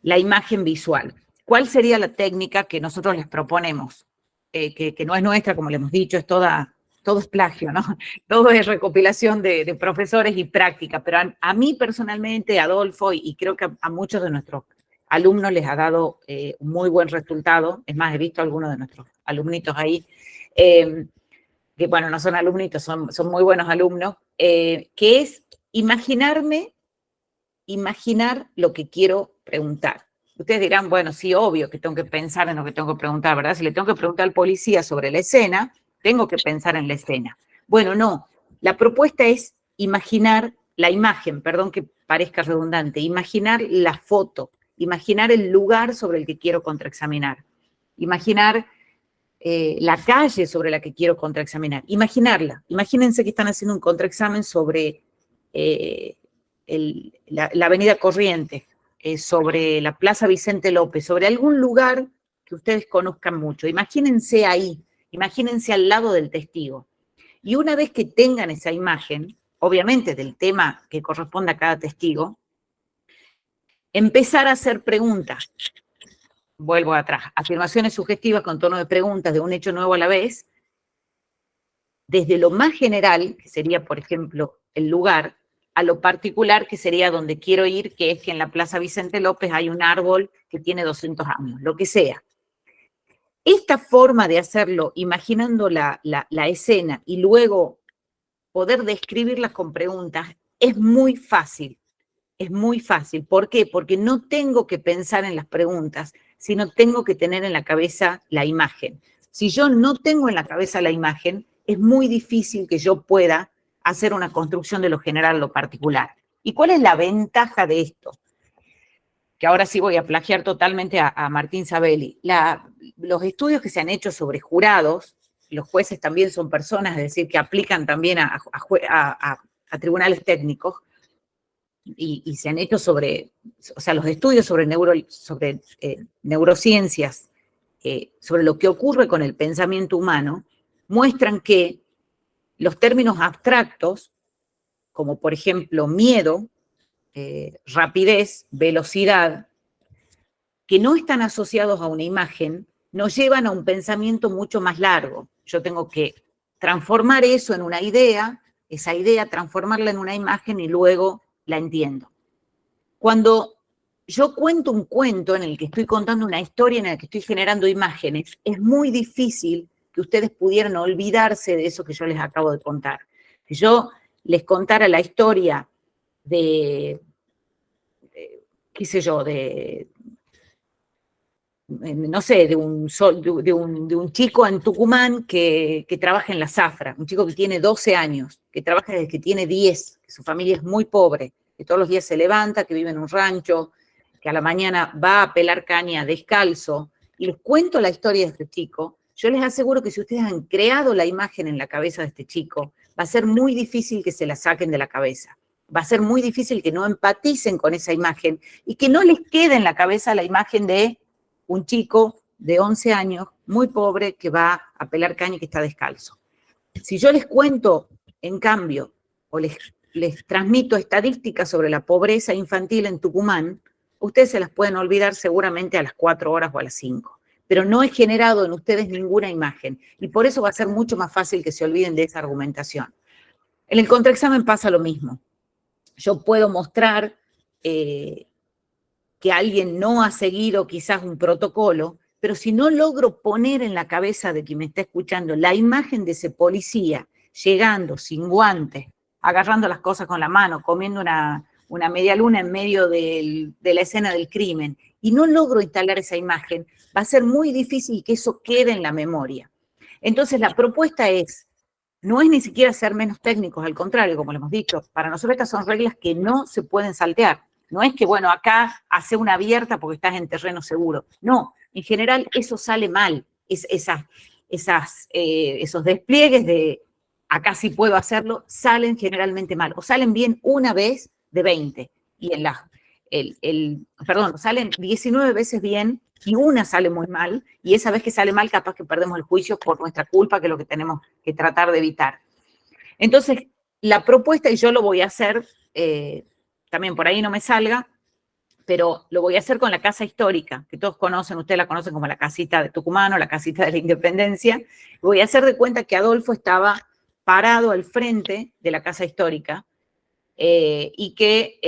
la imagen visual. ¿Cuál sería la técnica que nosotros les proponemos? Que no es nuestra, como le hemos dicho, todo es plagio, ¿no? Todo es recopilación de profesores y práctica, pero a mí personalmente, Adolfo, y creo que a muchos de nuestros alumnos les ha dado un muy buen resultado. Es más, he visto a algunos de nuestros alumnitos ahí, que bueno, no son alumnitos, son muy buenos alumnos, que es imaginar lo que quiero preguntar. Ustedes dirán, bueno, sí, obvio que tengo que pensar en lo que tengo que preguntar, ¿verdad? Si le tengo que preguntar al policía sobre la escena, tengo que pensar en la escena. Bueno, no. La propuesta es imaginar la imagen, perdón que parezca redundante, imaginar la foto, imaginar el lugar sobre el que quiero contraexaminar, imaginar la calle sobre la que quiero contraexaminar, imaginarla. Imagínense que están haciendo un contraexamen sobre la avenida Corrientes, sobre la Plaza Vicente López, sobre algún lugar que ustedes conozcan mucho. Imagínense ahí, imagínense al lado del testigo. Y una vez que tengan esa imagen, obviamente del tema que corresponde a cada testigo, empezar a hacer preguntas. Vuelvo atrás. Afirmaciones sugestivas con tono de preguntas de un hecho nuevo a la vez, desde lo más general, que sería, por ejemplo, el lugar, a lo particular, que sería donde quiero ir, que es que en la Plaza Vicente López hay un árbol que tiene 200 años, lo que sea. Esta forma de hacerlo, imaginando la escena y luego poder describirlas con preguntas, es muy fácil. Es muy fácil. ¿Por qué? Porque no tengo que pensar en las preguntas, sino tengo que tener en la cabeza la imagen. Si yo no tengo en la cabeza la imagen, es muy difícil que yo pueda hacer una construcción de lo general a lo particular. ¿Y cuál es la ventaja de esto? Que ahora sí voy a plagiar totalmente a Martín Sabelli. Los estudios que se han hecho sobre jurados, los jueces también son personas, es decir, que aplican también a tribunales técnicos, y se han hecho sobre, o sea, los estudios sobre neurociencias, sobre lo que ocurre con el pensamiento humano, muestran que los términos abstractos, como por ejemplo miedo, rapidez, velocidad, que no están asociados a una imagen, nos llevan a un pensamiento mucho más largo. Yo tengo que transformar eso en una idea, esa idea transformarla en una imagen y luego la entiendo. Cuando yo cuento un cuento en el que estoy contando una historia, en el que estoy generando imágenes, es muy difícil que ustedes pudieran olvidarse de eso que yo les acabo de contar. Si yo les contara la historia qué sé yo, no sé, de un chico en Tucumán que trabaja en la zafra, un chico que tiene 12 años, que trabaja desde que tiene 10, que su familia es muy pobre, que todos los días se levanta, que vive en un rancho, que a la mañana va a pelar caña descalzo, y les cuento la historia de este chico. Yo les aseguro que si ustedes han creado la imagen en la cabeza de este chico, va a ser muy difícil que se la saquen de la cabeza. Va a ser muy difícil que no empaticen con esa imagen y que no les quede en la cabeza la imagen de un chico de 11 años, muy pobre, que va a pelar caña y que está descalzo. Si yo les cuento, en cambio, o les transmito estadísticas sobre la pobreza infantil en Tucumán, ustedes se las pueden olvidar seguramente a las 4 horas o a las 5. Pero no he generado en ustedes ninguna imagen. Y por eso va a ser mucho más fácil que se olviden de esa argumentación. En el contraexamen pasa lo mismo. Yo puedo mostrar que alguien no ha seguido quizás un protocolo, pero si no logro poner en la cabeza de quien me está escuchando la imagen de ese policía llegando sin guantes, agarrando las cosas con la mano, comiendo una media luna en medio de la escena del crimen, y no logro instalar esa imagen, va a ser muy difícil que eso quede en la memoria. Entonces la propuesta no es ni siquiera ser menos técnicos, al contrario, como lo hemos dicho, para nosotros estas son reglas que no se pueden saltear. No es que, bueno, acá hace una abierta porque estás en terreno seguro. No, en general eso sale mal. Esos despliegues de acá sí puedo hacerlo, salen generalmente mal. O salen bien una vez de 20. Y salen 19 veces bien y una sale muy mal. Y esa vez que sale mal, capaz que perdemos el juicio por nuestra culpa, que es lo que tenemos que tratar de evitar. Entonces, la propuesta, y yo lo voy a hacer, también por ahí no me salga, pero lo voy a hacer con la casa histórica, que todos conocen, ustedes la conocen como la casita de Tucumán o la casita de la Independencia. Voy a hacer de cuenta que Adolfo estaba parado al frente de la casa histórica y que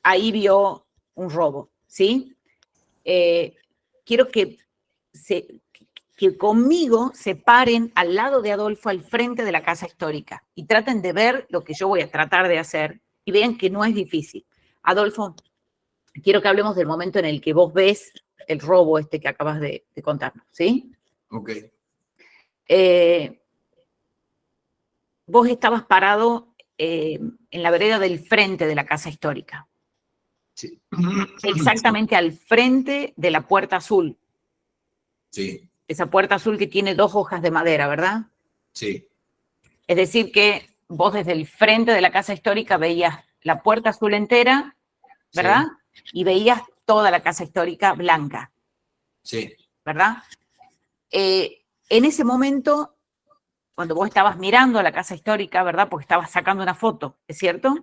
ahí vio un robo, ¿sí? Quiero que conmigo se paren al lado de Adolfo al frente de la casa histórica y traten de ver lo que yo voy a tratar de hacer y vean que no es difícil. Adolfo, quiero que hablemos del momento en el que vos ves el robo que acabas de contarnos, ¿sí? Ok. Vos estabas parado en la vereda del frente de la casa histórica. Sí. Exactamente al frente de la puerta azul. Sí. Esa puerta azul que tiene 2 hojas de madera, ¿verdad? Sí. Es decir que vos desde el frente de la casa histórica veías la puerta azul entera, ¿verdad? Sí. Y veías toda la casa histórica blanca. Sí. ¿Verdad? En ese momento, cuando vos estabas mirando la casa histórica, ¿verdad? Porque estabas sacando una foto, ¿es cierto?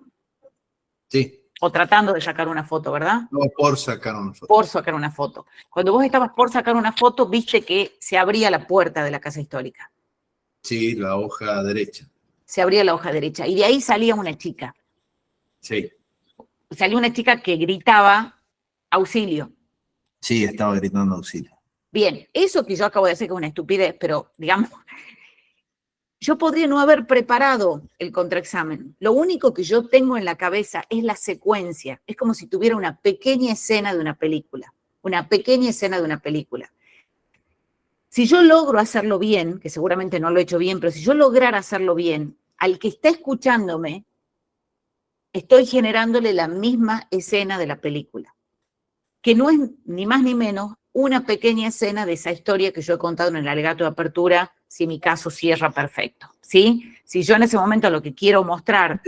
Sí. O tratando de sacar una foto, ¿verdad? No, por sacar una foto. Por sacar una foto. Cuando vos estabas por sacar una foto, viste que se abría la puerta de la casa histórica. Sí, la hoja derecha. Se abría la hoja derecha. Y de ahí salía una chica. Sí. Salió una chica que gritaba auxilio. Sí, estaba gritando auxilio. Bien, eso que yo acabo de hacer que es una estupidez, pero digamos, yo podría no haber preparado el contraexamen. Lo único que yo tengo en la cabeza es la secuencia. Es como si tuviera una pequeña escena de una película. Una pequeña escena de una película. Si yo logro hacerlo bien, que seguramente no lo he hecho bien, pero si yo lograra hacerlo bien, al que está escuchándome, estoy generándole la misma escena de la película. Que no es ni más ni menos una pequeña escena de esa historia que yo he contado en el alegato de apertura si mi caso cierra perfecto, ¿sí? Si yo en ese momento lo que quiero mostrar,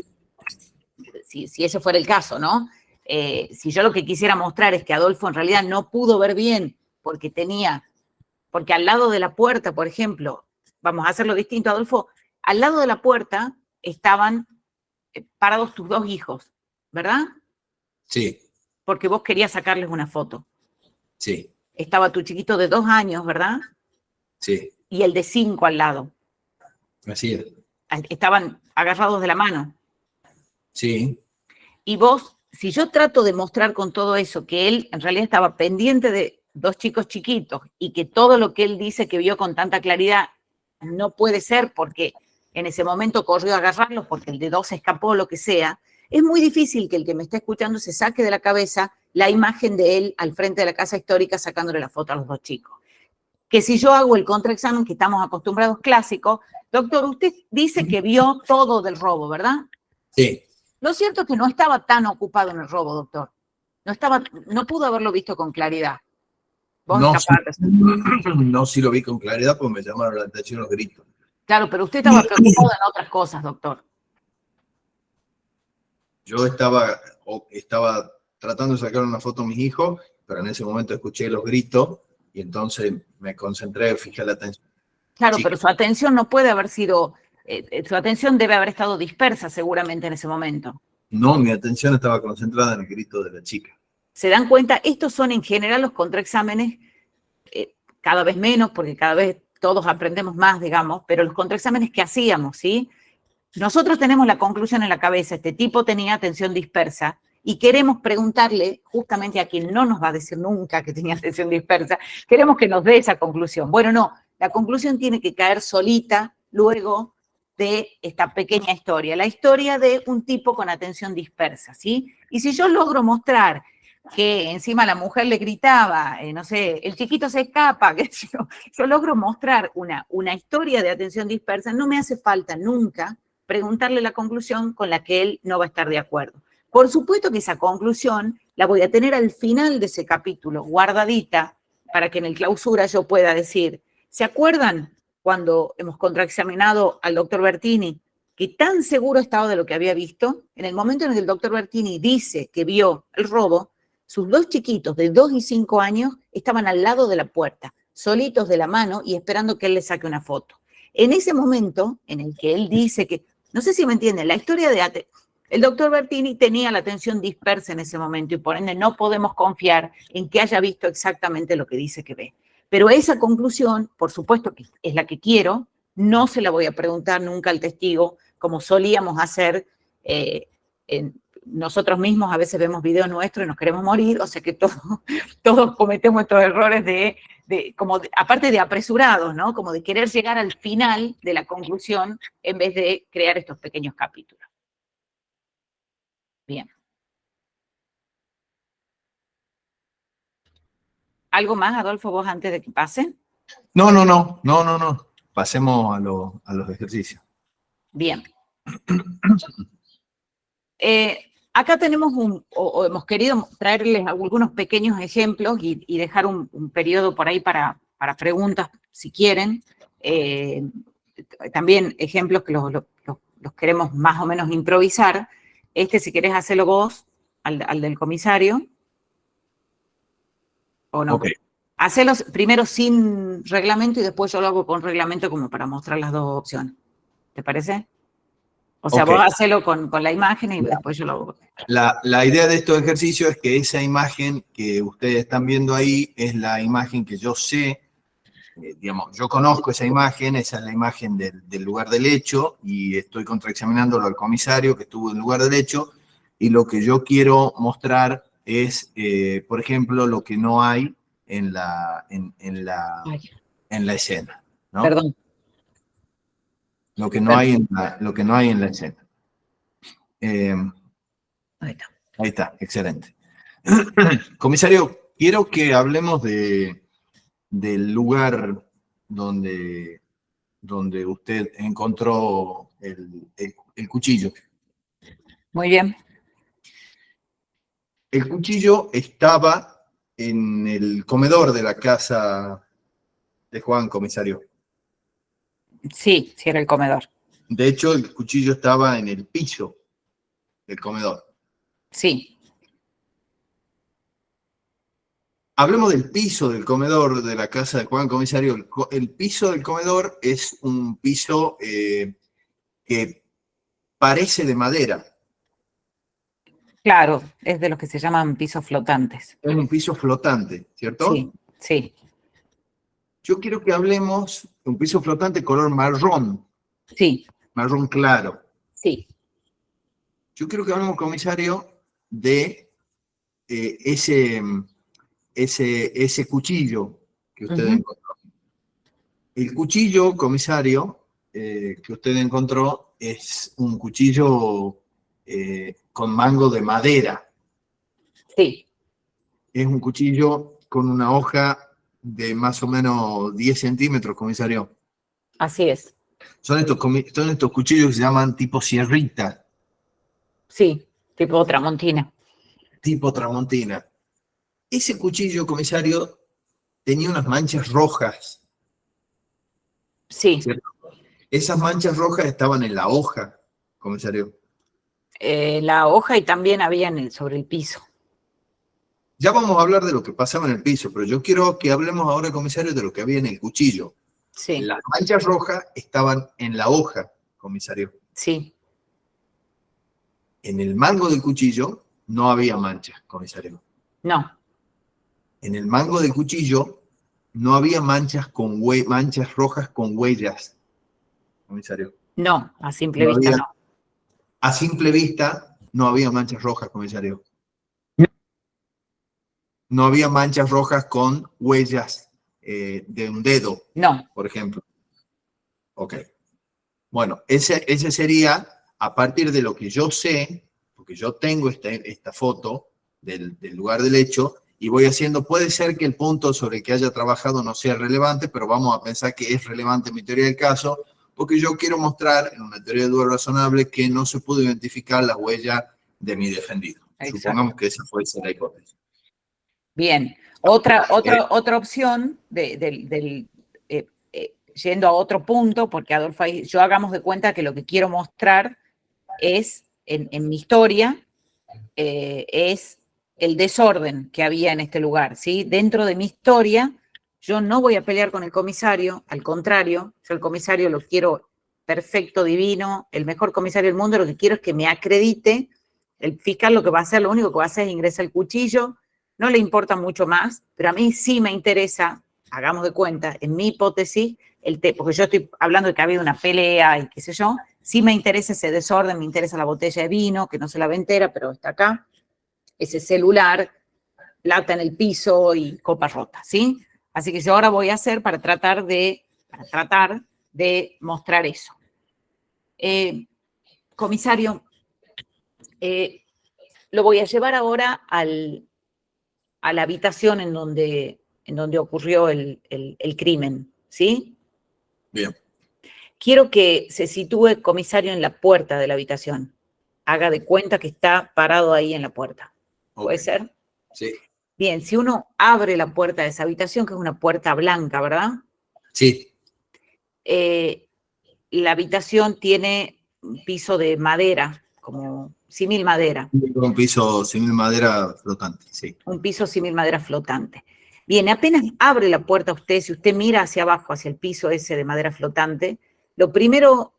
si ese fuera el caso, ¿no? Si yo lo que quisiera mostrar es que Adolfo en realidad no pudo ver bien porque al lado de la puerta, por ejemplo, vamos a hacerlo distinto, Adolfo, al lado de la puerta estaban parados tus 2 hijos, ¿verdad? Sí, Porque vos querías sacarles una foto. sí, Estaba tu chiquito de 2 años, ¿verdad? sí, Y el de 5 al lado. así es. Estaban agarrados de la mano. Sí, Y vos, si yo trato de mostrar con todo eso que él en realidad estaba pendiente de 2 chicos chiquitos y que todo lo que él dice que vio con tanta claridad no puede ser porque en ese momento corrió a agarrarlos porque el de 2 se escapó, lo que sea, es muy difícil que el que me está escuchando se saque de la cabeza la imagen de él al frente de la casa histórica sacándole la foto a los 2 chicos. Que si yo hago el contraexamen que estamos acostumbrados clásico, doctor, usted dice que vio todo del robo, ¿verdad? sí. Lo cierto es que no estaba tan ocupado en el robo, doctor. No pudo haberlo visto con claridad. Vos No, escapaste. no, sí lo vi con claridad porque me llamaron la atención los gritos. Claro, pero usted estaba preocupado en otras cosas, doctor. Yo estaba tratando de sacar una foto a mis hijos, pero en ese momento escuché los gritos y entonces me concentré, fijé la atención. Claro, Sí. pero su atención no puede haber sido, su atención debe haber estado dispersa seguramente en ese momento. No, mi atención estaba concentrada en el grito de la chica. ¿Se dan cuenta? Estos son en general los contraexámenes, cada vez menos, porque cada vez todos aprendemos más, digamos, pero los contraexámenes que hacíamos, ¿sí? Nosotros tenemos la conclusión en la cabeza, este tipo tenía atención dispersa, y queremos preguntarle justamente a quien no nos va a decir nunca que tenía atención dispersa, queremos que nos dé esa conclusión. Bueno, no, la conclusión tiene que caer solita luego de esta pequeña historia, la historia de un tipo con atención dispersa, ¿sí? Y si yo logro mostrar que encima la mujer le gritaba, no sé, el chiquito se escapa, que yo logro mostrar una historia de atención dispersa, no me hace falta nunca preguntarle la conclusión con la que él no va a estar de acuerdo. Por supuesto que esa conclusión la voy a tener al final de ese capítulo, guardadita, para que en el clausura yo pueda decir, ¿se acuerdan cuando hemos contraexaminado al doctor Bertini, que tan seguro estaba de lo que había visto? En el momento en el que el doctor Bertini dice que vio el robo, sus 2 chiquitos de 2 y 5 años estaban al lado de la puerta, solitos de la mano y esperando que él les saque una foto. En ese momento en el que él dice que, no sé si me entienden, la historia de el doctor Bertini tenía la atención dispersa en ese momento y por ende no podemos confiar en que haya visto exactamente lo que dice que ve. Pero esa conclusión, por supuesto que es la que quiero, no se la voy a preguntar nunca al testigo, como solíamos hacer nosotros mismos. A veces vemos videos nuestros y nos queremos morir, o sea que todos cometemos estos errores aparte de apresurados, ¿no? Como de querer llegar al final de la conclusión en vez de crear estos pequeños capítulos. Bien. ¿Algo más, Adolfo, vos antes de que pase? No. Pasemos a los ejercicios. Bien. Acá tenemos hemos querido traerles algunos pequeños ejemplos y dejar un periodo por ahí para preguntas, si quieren. También ejemplos que los queremos más o menos improvisar. Si querés hacerlo vos, al del comisario. ¿O no? Okay. Hacelos primero sin reglamento y después yo lo hago con reglamento como para mostrar las 2 opciones. ¿Te parece? O sea, vos hacelo con la imagen y después yo lo hago. La idea de estos ejercicios es que esa imagen que ustedes están viendo ahí es la imagen que yo sé, digamos, yo conozco esa imagen, esa es la imagen del lugar del hecho y estoy contraexaminándolo al comisario que estuvo en el lugar del hecho y lo que yo quiero mostrar es, por ejemplo, lo que no hay en la escena, ¿no? Perdón. Lo que no hay en la escena. Ahí está, excelente. Comisario, quiero que hablemos del lugar donde usted encontró el cuchillo. Muy bien. El cuchillo estaba en el comedor de la casa de Juan, comisario. Sí, sí era el comedor. De hecho, el cuchillo estaba en el piso del comedor. Sí, Hablemos del piso del comedor de la casa de Juan Comisario. El piso del comedor es un piso que parece de madera. claro, es de los que se llaman pisos flotantes. Es un piso flotante, ¿cierto? Sí, sí, Yo quiero que hablemos de un piso flotante color marrón, sí, marrón claro. sí. Yo quiero que hablemos, comisario, de ese cuchillo que usted Ujú. encontró. El cuchillo, comisario, que usted encontró es un cuchillo con mango de madera. Sí, Es un cuchillo con una hoja de más o menos 10 centímetros, comisario. así es. Son estos cuchillos que se llaman tipo sierrita, Sí, tipo tramontina. tipo tramontina. Ese cuchillo, comisario, tenía unas manchas rojas, Sí, ¿cierto? Esas manchas rojas estaban en la hoja, comisario. la hoja y también había sobre el piso. Ya vamos a hablar de lo que pasaba en el piso, pero yo quiero que hablemos ahora, comisario, de lo que había en el cuchillo. Sí, Las manchas rojas estaban en la hoja, comisario. sí, En el mango del cuchillo no había manchas, comisario. no, En el mango del cuchillo no había manchas manchas rojas con huellas, comisario. no, a simple No vista había, no. a simple vista no había manchas rojas, comisario. No había manchas rojas con huellas de un dedo, No, por ejemplo. Ok. Bueno, ese sería, a partir de lo que yo sé, porque yo tengo esta foto del lugar del hecho, y voy haciendo, puede ser que el punto sobre el que haya trabajado no sea relevante, pero vamos a pensar que es relevante mi teoría del caso, porque yo quiero mostrar en una teoría de duda razonable que no se pudo identificar la huella de mi defendido. exacto. Supongamos que esa fuese la hipótesis. Bien. Otra opción yendo a otro punto, porque Adolfo, yo hagamos de cuenta que lo que quiero mostrar es, en mi historia, es el desorden que había en este lugar, ¿sí? Dentro de mi historia, yo no voy a pelear con el comisario, al contrario, yo el comisario lo quiero perfecto, divino, el mejor comisario del mundo, lo que quiero es que me acredite, el fiscal lo que va a hacer, lo único que va a hacer es ingresar el cuchillo, no le importa mucho más, pero a mí sí me interesa, hagamos de cuenta, en mi hipótesis, porque yo estoy hablando de que ha habido una pelea y qué sé yo, sí me interesa ese desorden, me interesa la botella de vino, que no se la ve entera, pero está acá, ese celular, plata en el piso y copa rota, ¿sí? Así que yo ahora voy a hacer para tratar de mostrar eso. Comisario, lo voy a llevar ahora a la habitación en donde ocurrió el crimen, ¿sí? Bien. Quiero que se sitúe, comisario, en la puerta de la habitación. Haga de cuenta que está parado ahí en la puerta. ¿Puede Ok. ser? Sí. Bien, si uno abre la puerta de esa habitación, que es una puerta blanca, ¿verdad? Sí. La habitación tiene un piso de madera, como símil madera. Un piso sin madera flotante, sí. Un piso símil madera flotante. Bien, apenas abre la puerta usted, si usted mira hacia abajo, hacia el piso ese de madera flotante, lo primero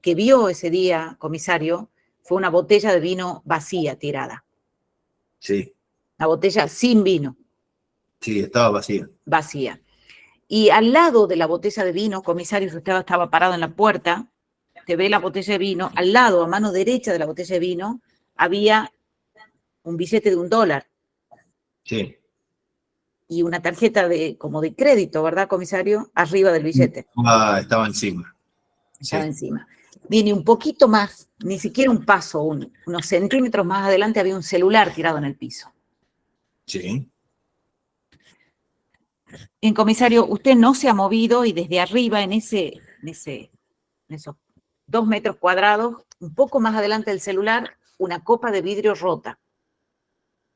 que vio ese día, comisario, fue una botella de vino vacía tirada. Sí. Una botella sin vino, Sí, estaba vacía. vacía. Y al lado de la botella de vino, comisario, si usted estaba parado en la puerta, te ve la botella de vino, al lado, a mano derecha de la botella de vino, había un billete de $1 Sí. y una tarjeta como de crédito, ¿verdad, comisario? Arriba del billete. Estaba encima. Estaba Sí. encima. Viene un poquito más, ni siquiera un paso, unos centímetros más adelante había un celular tirado en el piso. Sí. Bien, comisario, usted no se ha movido y desde arriba, en esos 2 metros cuadrados, un poco más adelante del celular, una copa de vidrio rota,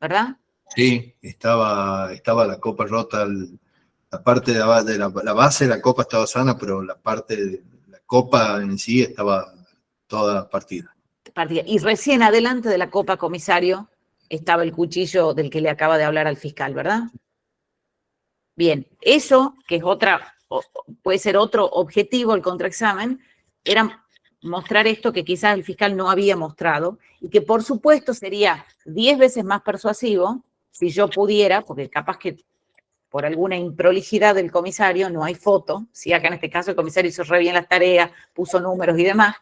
¿verdad? Sí, estaba la copa rota, la parte de la base de la copa estaba sana, pero la parte de copa en sí estaba toda partida. Y recién adelante de la copa, comisario, estaba el cuchillo del que le acaba de hablar al fiscal, ¿verdad? Bien, eso, que es puede ser otro objetivo del contraexamen, era mostrar esto que quizás el fiscal no había mostrado y que por supuesto sería 10 veces más persuasivo si yo pudiera, porque capaz que por alguna improlijidad del comisario no hay foto, si acá en este caso el comisario hizo re bien las tareas, puso números y demás,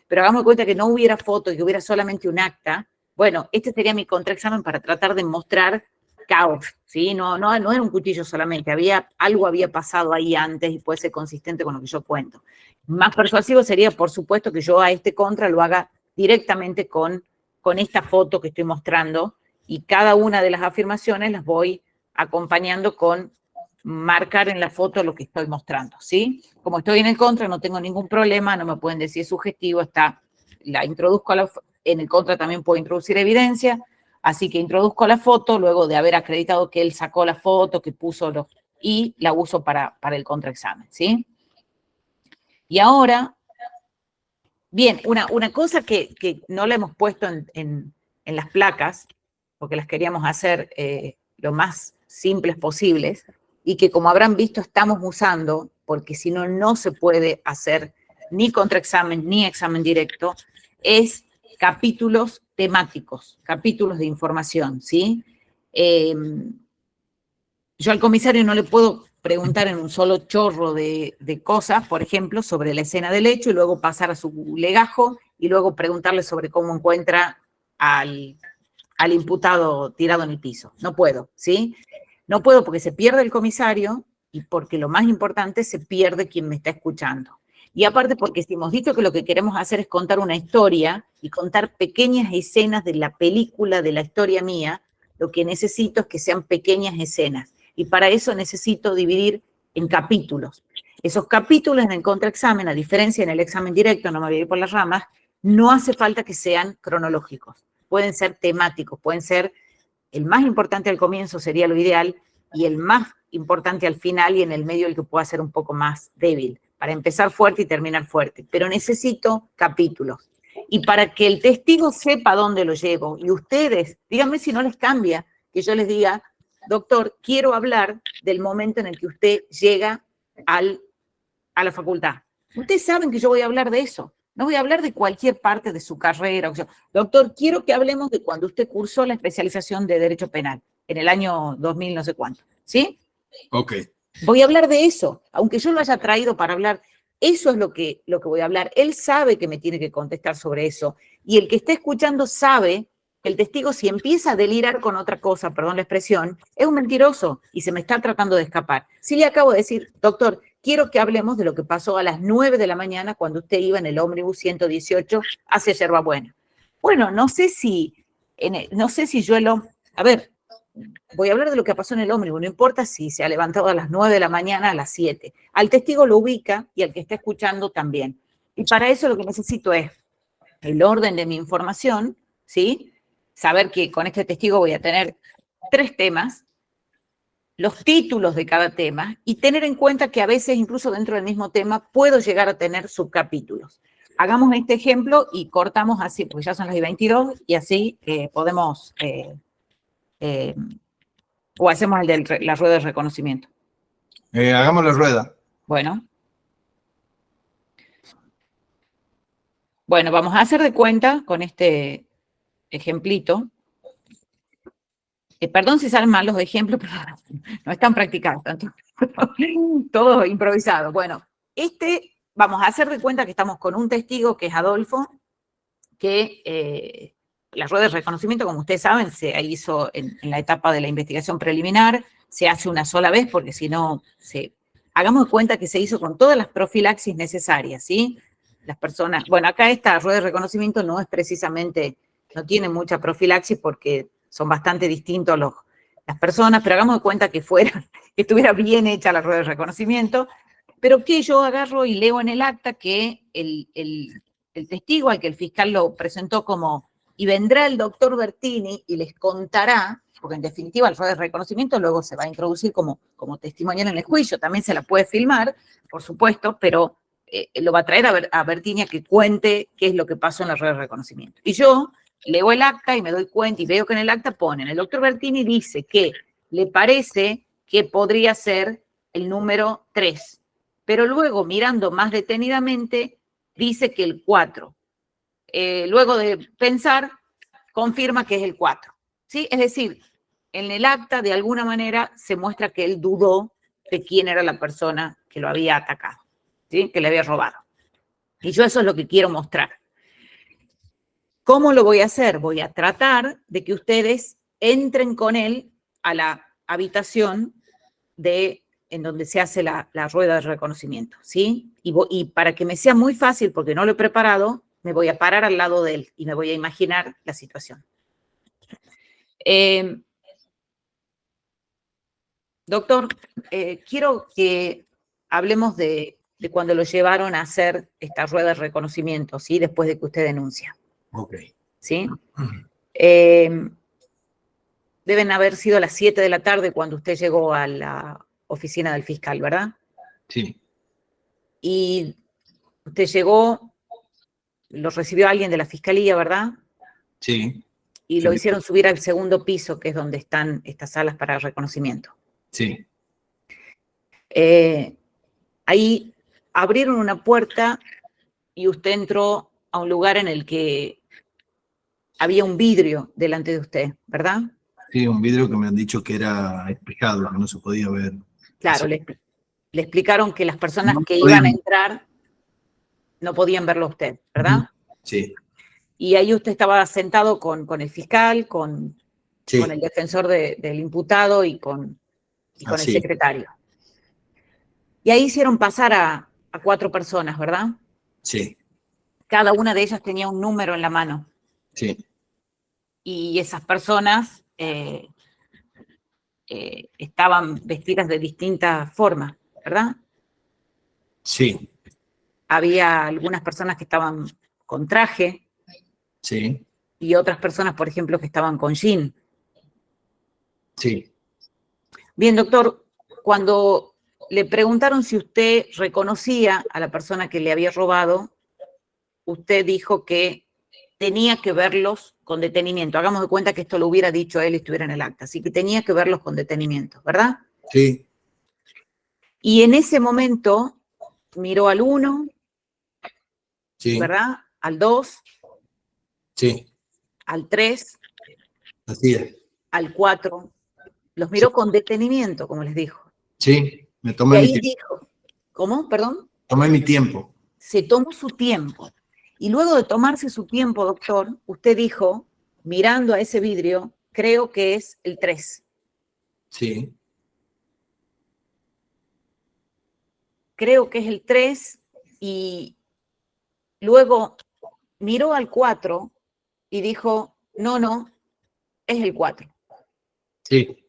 pero hagamos de cuenta que no hubiera foto y que hubiera solamente un acta. Bueno, este sería mi contraexamen para tratar de mostrar caos, ¿sí? No era un cuchillo solamente, algo había pasado ahí antes y puede ser consistente con lo que yo cuento. Más persuasivo sería, por supuesto, que yo a este contra lo haga directamente con esta foto que estoy mostrando y cada una de las afirmaciones las voy acompañando con marcar en la foto lo que estoy mostrando, ¿sí? Como estoy en el contra, no tengo ningún problema, no me pueden decir sugestivo, la introduzco en el contra también puedo introducir evidencia, así que introduzco la foto luego de haber acreditado que él sacó la foto, que puso y la uso para el contraexamen, ¿sí? Y ahora, bien, una cosa que no la hemos puesto en las placas, porque las queríamos hacer lo más simples posibles, y que como habrán visto estamos usando, porque si no, no se puede hacer ni contraexamen ni examen directo, es capítulos temáticos, capítulos de información, ¿sí? Yo al comisario no le puedo preguntar en un solo chorro de cosas, por ejemplo, sobre la escena del hecho y luego pasar a su legajo y luego preguntarle sobre cómo encuentra al imputado tirado en el piso. No puedo, ¿sí? No puedo porque se pierde el comisario y porque lo más importante, se pierde quien me está escuchando. Y aparte porque si hemos dicho que lo que queremos hacer es contar una historia y contar pequeñas escenas de la película, de la historia mía, lo que necesito es que sean pequeñas escenas. Y para eso necesito dividir en capítulos. Esos capítulos en el contraexamen, a diferencia en el examen directo, no me voy a ir por las ramas, no hace falta que sean cronológicos. Pueden ser temáticos, pueden ser el más importante al comienzo sería lo ideal y el más importante al final y en el medio el que pueda ser un poco más débil, para empezar fuerte y terminar fuerte. Pero necesito capítulos. Y para que el testigo sepa dónde lo llevo, y ustedes, díganme si no les cambia, que yo les diga, doctor, quiero hablar del momento en el que usted llega a la facultad. Ustedes saben que yo voy a hablar de eso. No voy a hablar de cualquier parte de su carrera. Doctor, quiero que hablemos de cuando usted cursó la especialización de Derecho Penal, en el año 2000 no sé cuánto. ¿Sí? Ok. Voy a hablar de eso, aunque yo lo haya traído para hablar. Eso es lo que voy a hablar. Él sabe que me tiene que contestar sobre eso. Y el que está escuchando sabe que el testigo, si empieza a delirar con otra cosa, perdón la expresión, es un mentiroso y se me está tratando de escapar. Si le acabo de decir, doctor, quiero que hablemos de lo que pasó a las 9 de la mañana cuando usted iba en el ómnibus 118 hacia Yerbabuena. Bueno, no sé si a ver, voy a hablar de lo que pasó en el ómnibus, no importa si se ha levantado a las 9 de la mañana, a las 7. Al testigo lo ubica y al que está escuchando también. Y para eso lo que necesito es el orden de mi información, ¿sí? Saber que con este testigo voy a tener 3 temas, los títulos de cada tema y tener en cuenta que a veces incluso dentro del mismo tema puedo llegar a tener subcapítulos. Hagamos este ejemplo y cortamos así, porque ya son las 22 y así podemos, o hacemos el de la rueda de reconocimiento. Hagamos la rueda. Bueno, vamos a hacer de cuenta con este ejemplito. Perdón si salen mal los ejemplos, pero no están practicados tanto. Todo improvisado. Bueno, vamos a hacer de cuenta que estamos con un testigo que es Adolfo, que la rueda de reconocimiento, como ustedes saben, se hizo en la etapa de la investigación preliminar, se hace una sola vez porque si no, hagamos de cuenta que se hizo con todas las profilaxis necesarias, ¿sí? Las personas, bueno, acá esta rueda de reconocimiento no es precisamente, no tiene mucha profilaxis porque son bastante distintos las personas, pero hagamos de cuenta que estuviera bien hecha la rueda de reconocimiento, pero que yo agarro y leo en el acta que el testigo al que el fiscal lo presentó y vendrá el doctor Bertini y les contará, porque en definitiva la rueda de reconocimiento luego se va a introducir como testimonial en el juicio, también se la puede filmar, por supuesto, pero lo va a traer a Bertini a que cuente qué es lo que pasó en la rueda de reconocimiento. Y yo leo el acta y me doy cuenta y veo que en el acta ponen, el doctor Bertini dice que le parece que podría ser el número 3, pero luego mirando más detenidamente dice que el 4. Luego de pensar, confirma que es el 4. ¿Sí? Es decir, en el acta de alguna manera se muestra que él dudó de quién era la persona que lo había atacado, ¿sí? Que le había robado. Y yo eso es lo que quiero mostrar. ¿Cómo lo voy a hacer? Voy a tratar de que ustedes entren con él a la habitación en donde se hace la rueda de reconocimiento, ¿sí? Y para que me sea muy fácil, porque no lo he preparado, me voy a parar al lado de él y me voy a imaginar la situación. Doctor, quiero que hablemos de cuando lo llevaron a hacer esta rueda de reconocimiento, ¿sí? Después de que usted denuncia. Ok. ¿Sí? Deben haber sido las 7 de la tarde cuando usted llegó a la oficina del fiscal, ¿verdad? Sí. Y usted llegó, lo recibió alguien de la fiscalía, ¿verdad? Sí. Y lo hicieron subir al segundo piso, que es donde están estas salas para reconocimiento. Sí. Ahí abrieron una puerta y usted entró a un lugar en el que había un vidrio delante de usted, ¿verdad? Sí, un vidrio que me han dicho que era espejado, que no se podía ver. Claro, le explicaron que las personas No que podían. iban a entrar no podían verlo a usted, ¿verdad? Sí. Y ahí usted estaba sentado con el fiscal, Sí. con el defensor del imputado y con el Así. secretario. Y ahí hicieron pasar a 4 personas, ¿verdad? Sí. Cada una de ellas tenía un número en la mano. Sí. Y esas personas estaban vestidas de distintas formas, ¿verdad? Sí. Había algunas personas que estaban con traje Sí. y otras personas, por ejemplo, que estaban con jean. Sí. Bien, doctor, cuando le preguntaron si usted reconocía a la persona que le había robado, usted dijo que tenía que verlos con detenimiento. Hagamos de cuenta que esto lo hubiera dicho él y estuviera en el acta, así que tenía que verlos con detenimiento, ¿verdad? Sí. Y en ese momento miró al 1, Sí. ¿verdad? Al 2, Sí. al 3, Así es. al 4. Los miró con detenimiento, como les dijo. Sí. Me Y tomé mi ahí tiempo. dijo, ¿cómo? Perdón. Tomé mi tiempo. Se tomó su tiempo. Y luego de tomarse su tiempo, doctor, usted dijo, mirando a ese vidrio, creo que es el 3. Sí. Creo que es el 3 y luego miró al 4 y dijo, no, es el 4. Sí.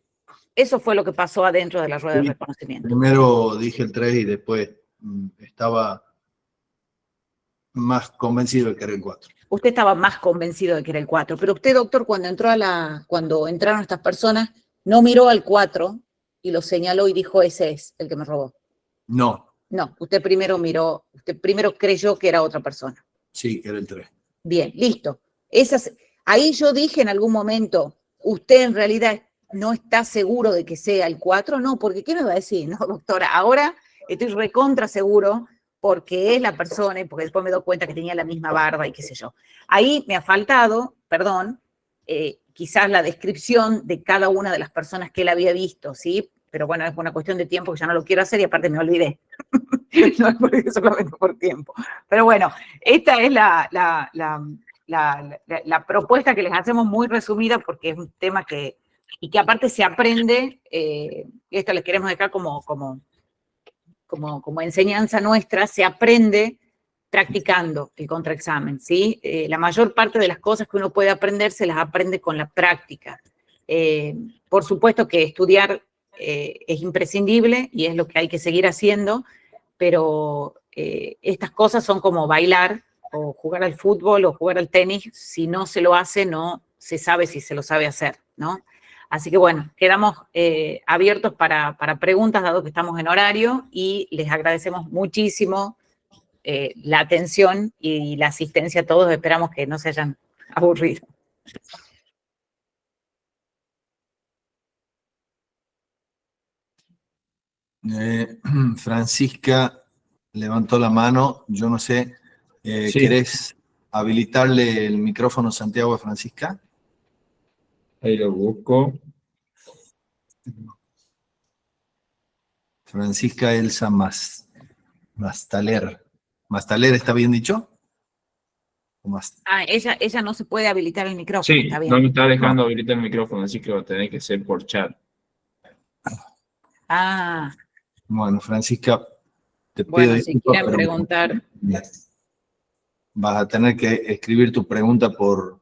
Eso fue lo que pasó adentro de la rueda de Sí. reconocimiento. Primero dije el 3 y después estaba más convencido de que era el 4. Usted estaba más convencido de que era el 4, pero usted, doctor, cuando entraron estas personas, no miró al 4 y lo señaló y dijo, ese es el que me robó. No. No, usted primero creyó que era otra persona. Sí, que era el 3. Bien, listo. Ahí yo dije en algún momento, usted en realidad no está seguro de que sea el 4, no, porque ¿qué me va a decir? No, doctora, ahora estoy recontra seguro porque es la persona y porque después me doy cuenta que tenía la misma barba y qué sé yo. Ahí me ha faltado, perdón, quizás la descripción de cada una de las personas que él había visto, ¿sí? Pero bueno, es una cuestión de tiempo que ya no lo quiero hacer y aparte me olvidé. No es solamente por tiempo. Pero bueno, esta es la propuesta que les hacemos muy resumida porque es un tema que aparte se aprende, esto les queremos dejar como enseñanza nuestra, se aprende practicando el contraexamen, ¿sí? La mayor parte de las cosas que uno puede aprender se las aprende con la práctica. Por supuesto que estudiar es imprescindible y es lo que hay que seguir haciendo, pero estas cosas son como bailar o jugar al fútbol o jugar al tenis. Si no se lo hace, no se sabe si se lo sabe hacer, ¿no? Así que bueno, quedamos abiertos para preguntas, dado que estamos en horario, y les agradecemos muchísimo la atención y la asistencia a todos. Esperamos que no se hayan aburrido. Francisca levantó la mano, yo no sé, Sí. ¿querés habilitarle el micrófono, Santiago, a Francisca? Ahí lo busco. Francisca Elsa Mastaler. ¿Mastaler está bien dicho? Ella no se puede habilitar el micrófono, Sí, está bien. no me está dejando habilitar el micrófono, así que va a tener que ser por chat. Ah, Bueno, Francisca, te pido bueno, si disculpas, quieren pero preguntar. vas a tener que escribir tu pregunta por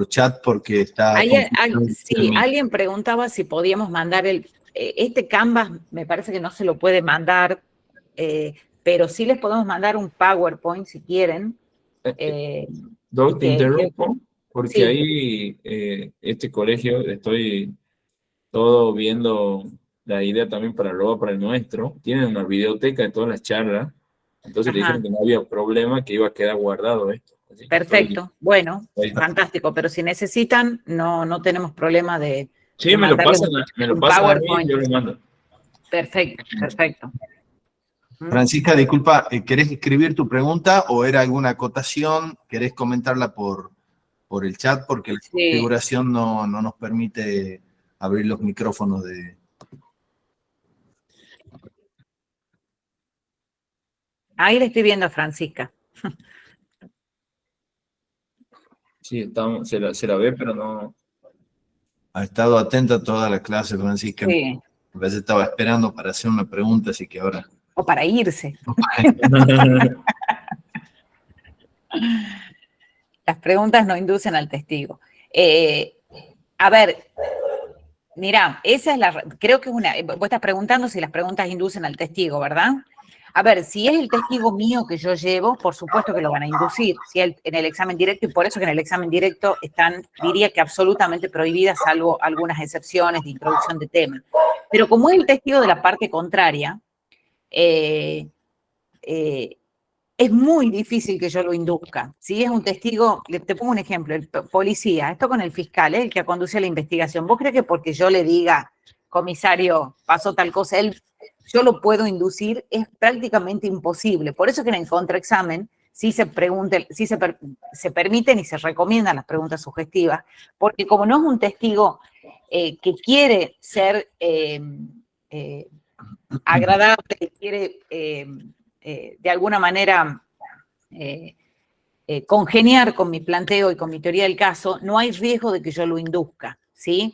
chat porque está Sí, alguien preguntaba si podíamos mandar este Canvas, me parece que no se lo puede mandar, pero sí les podemos mandar un PowerPoint si quieren. Dos, te interrumpo, porque sí. ahí este colegio estoy todo viendo la idea también luego para el nuestro. Tienen una videoteca de todas las charlas, entonces le Ajá. dijeron que no había problema, que iba a quedar guardado esto. Así que Perfecto, bueno, ahí está. fantástico, pero si necesitan, no tenemos problema de Sí, me lo mandarles pasan a mí y PowerPoint. yo lo mando. Perfecto, perfecto. Francisca, disculpa, ¿querés escribir tu pregunta o era alguna acotación? ¿Querés comentarla por el chat? Porque la configuración no nos permite abrir los micrófonos de... Ahí le estoy viendo a Francisca. Sí, se la ve, pero no. Ha estado atenta a toda la clase, Francisca. Sí. A veces estaba esperando para hacer una pregunta, así que ahora... O para irse. Las preguntas no inducen al testigo. A ver, mira, creo que vos estás preguntando si las preguntas inducen al testigo, ¿verdad? A ver, si es el testigo mío que yo llevo, por supuesto que lo van a inducir, si en el examen directo, y por eso que en el examen directo están, diría que absolutamente prohibidas, salvo algunas excepciones de introducción de tema. Pero como es el testigo de la parte contraria, es muy difícil que yo lo induzca. Si es un testigo, te pongo un ejemplo, el policía, esto con el fiscal, el que conduce la investigación, ¿vos crees que porque yo le diga, comisario, pasó tal cosa, yo lo puedo inducir? Es prácticamente imposible. Por eso que en el contraexamen sí se permiten y se recomiendan las preguntas sugestivas, porque como no es un testigo que quiere ser agradable, que quiere de alguna manera congeniar con mi planteo y con mi teoría del caso, no hay riesgo de que yo lo induzca, ¿sí?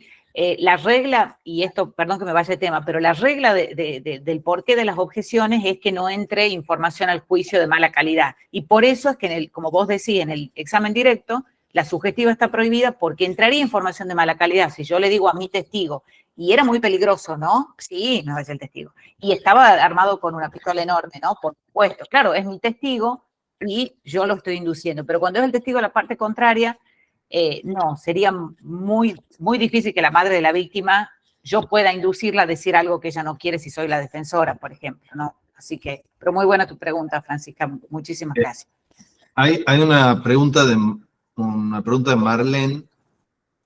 La regla, y esto, perdón que me vaya de tema, pero la regla del porqué de las objeciones es que no entre información al juicio de mala calidad. Y por eso es que, como vos decís, en el examen directo, la sugestiva está prohibida porque entraría información de mala calidad. Si yo le digo a mi testigo, y era muy peligroso, ¿no? Sí, no es el testigo. Y estaba armado con una pistola enorme, ¿no? Por supuesto, claro, es mi testigo y yo lo estoy induciendo. Pero cuando es el testigo de la parte contraria, no, sería muy, muy difícil que la madre de la víctima, yo pueda inducirla a decir algo que ella no quiere si soy la defensora, por ejemplo, ¿no? Así que, pero muy buena tu pregunta, Francisca, muchísimas gracias. Hay una pregunta de Marlene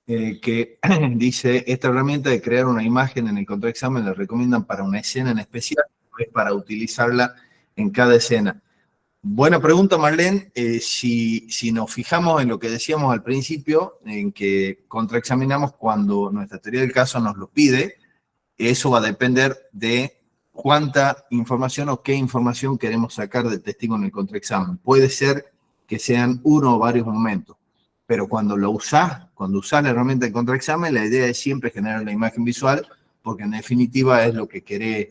que dice, esta herramienta de crear una imagen en el contraexamen la recomiendan para una escena en especial, o es para utilizarla en cada escena. Buena pregunta, Marlene. Si nos fijamos en lo que decíamos al principio, en que contraexaminamos cuando nuestra teoría del caso nos lo pide, eso va a depender de cuánta información o qué información queremos sacar del testigo en el contraexamen. Puede ser que sean uno o varios momentos, pero cuando usás la herramienta de contraexamen, la idea es siempre generar la imagen visual, porque en definitiva es lo que querés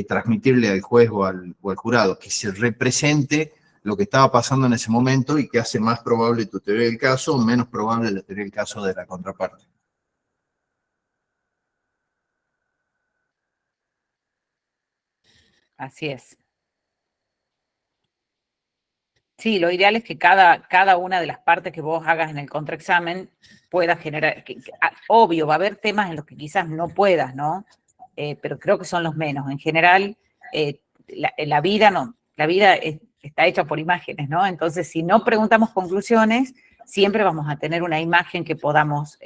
transmitirle al juez o al jurado, que se represente lo que estaba pasando en ese momento y que hace más probable tu teoría del caso o menos probable la teoría del caso de la contraparte. Así es. Sí, lo ideal es que cada una de las partes que vos hagas en el contraexamen pueda generar, obvio, va a haber temas en los que quizás no puedas, ¿no? Pero creo que son los menos. En general, la vida está hecha por imágenes, ¿no? Entonces, si no preguntamos conclusiones, siempre vamos a tener una imagen que podamos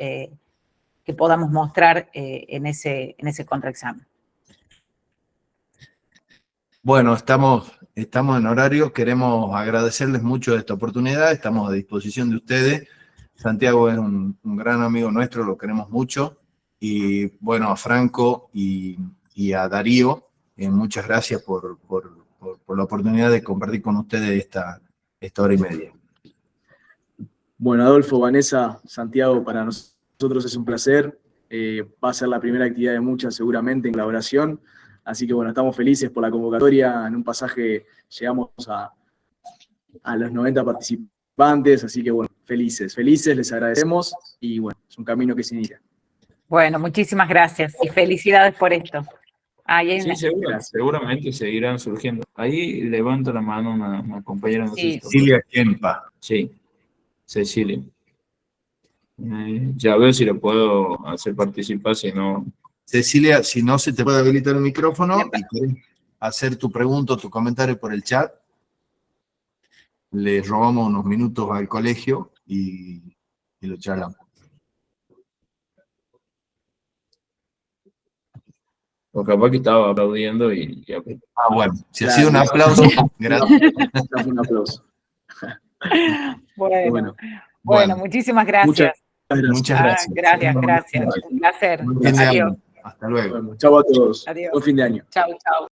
mostrar en ese contraexamen. Bueno, estamos en horario, queremos agradecerles mucho esta oportunidad, estamos a disposición de ustedes. Santiago es un gran amigo nuestro, lo queremos mucho. Y bueno, a Franco y a Darío, muchas gracias por la oportunidad de compartir con ustedes esta hora y media. Bueno, Adolfo, Vanessa, Santiago, para nosotros es un placer. Va a ser la primera actividad de muchas seguramente en colaboración. Así que bueno, estamos felices por la convocatoria. En un pasaje llegamos a los 90 participantes, así que bueno, felices, les agradecemos y bueno, es un camino que se inicia. Bueno, muchísimas gracias y felicidades por esto. Sí, seguramente seguirán surgiendo. Ahí levanta la mano una compañera. Sí. Cecilia Kempa. Sí, Cecilia. Ya veo si lo puedo hacer participar, si no... Cecilia, si no se te puede habilitar el micrófono y quieres hacer tu pregunta o tu comentario por el chat, le robamos unos minutos al colegio y lo charlamos. O capaz que estaba aplaudiendo y ya. Bueno, si ha sido un aplauso, gracias. Un aplauso. Bueno, muchísimas gracias. Muchas gracias. Gracias. Un placer. Adiós. Hasta luego. Bueno, chau a todos. Adiós. Buen fin de año. Chau.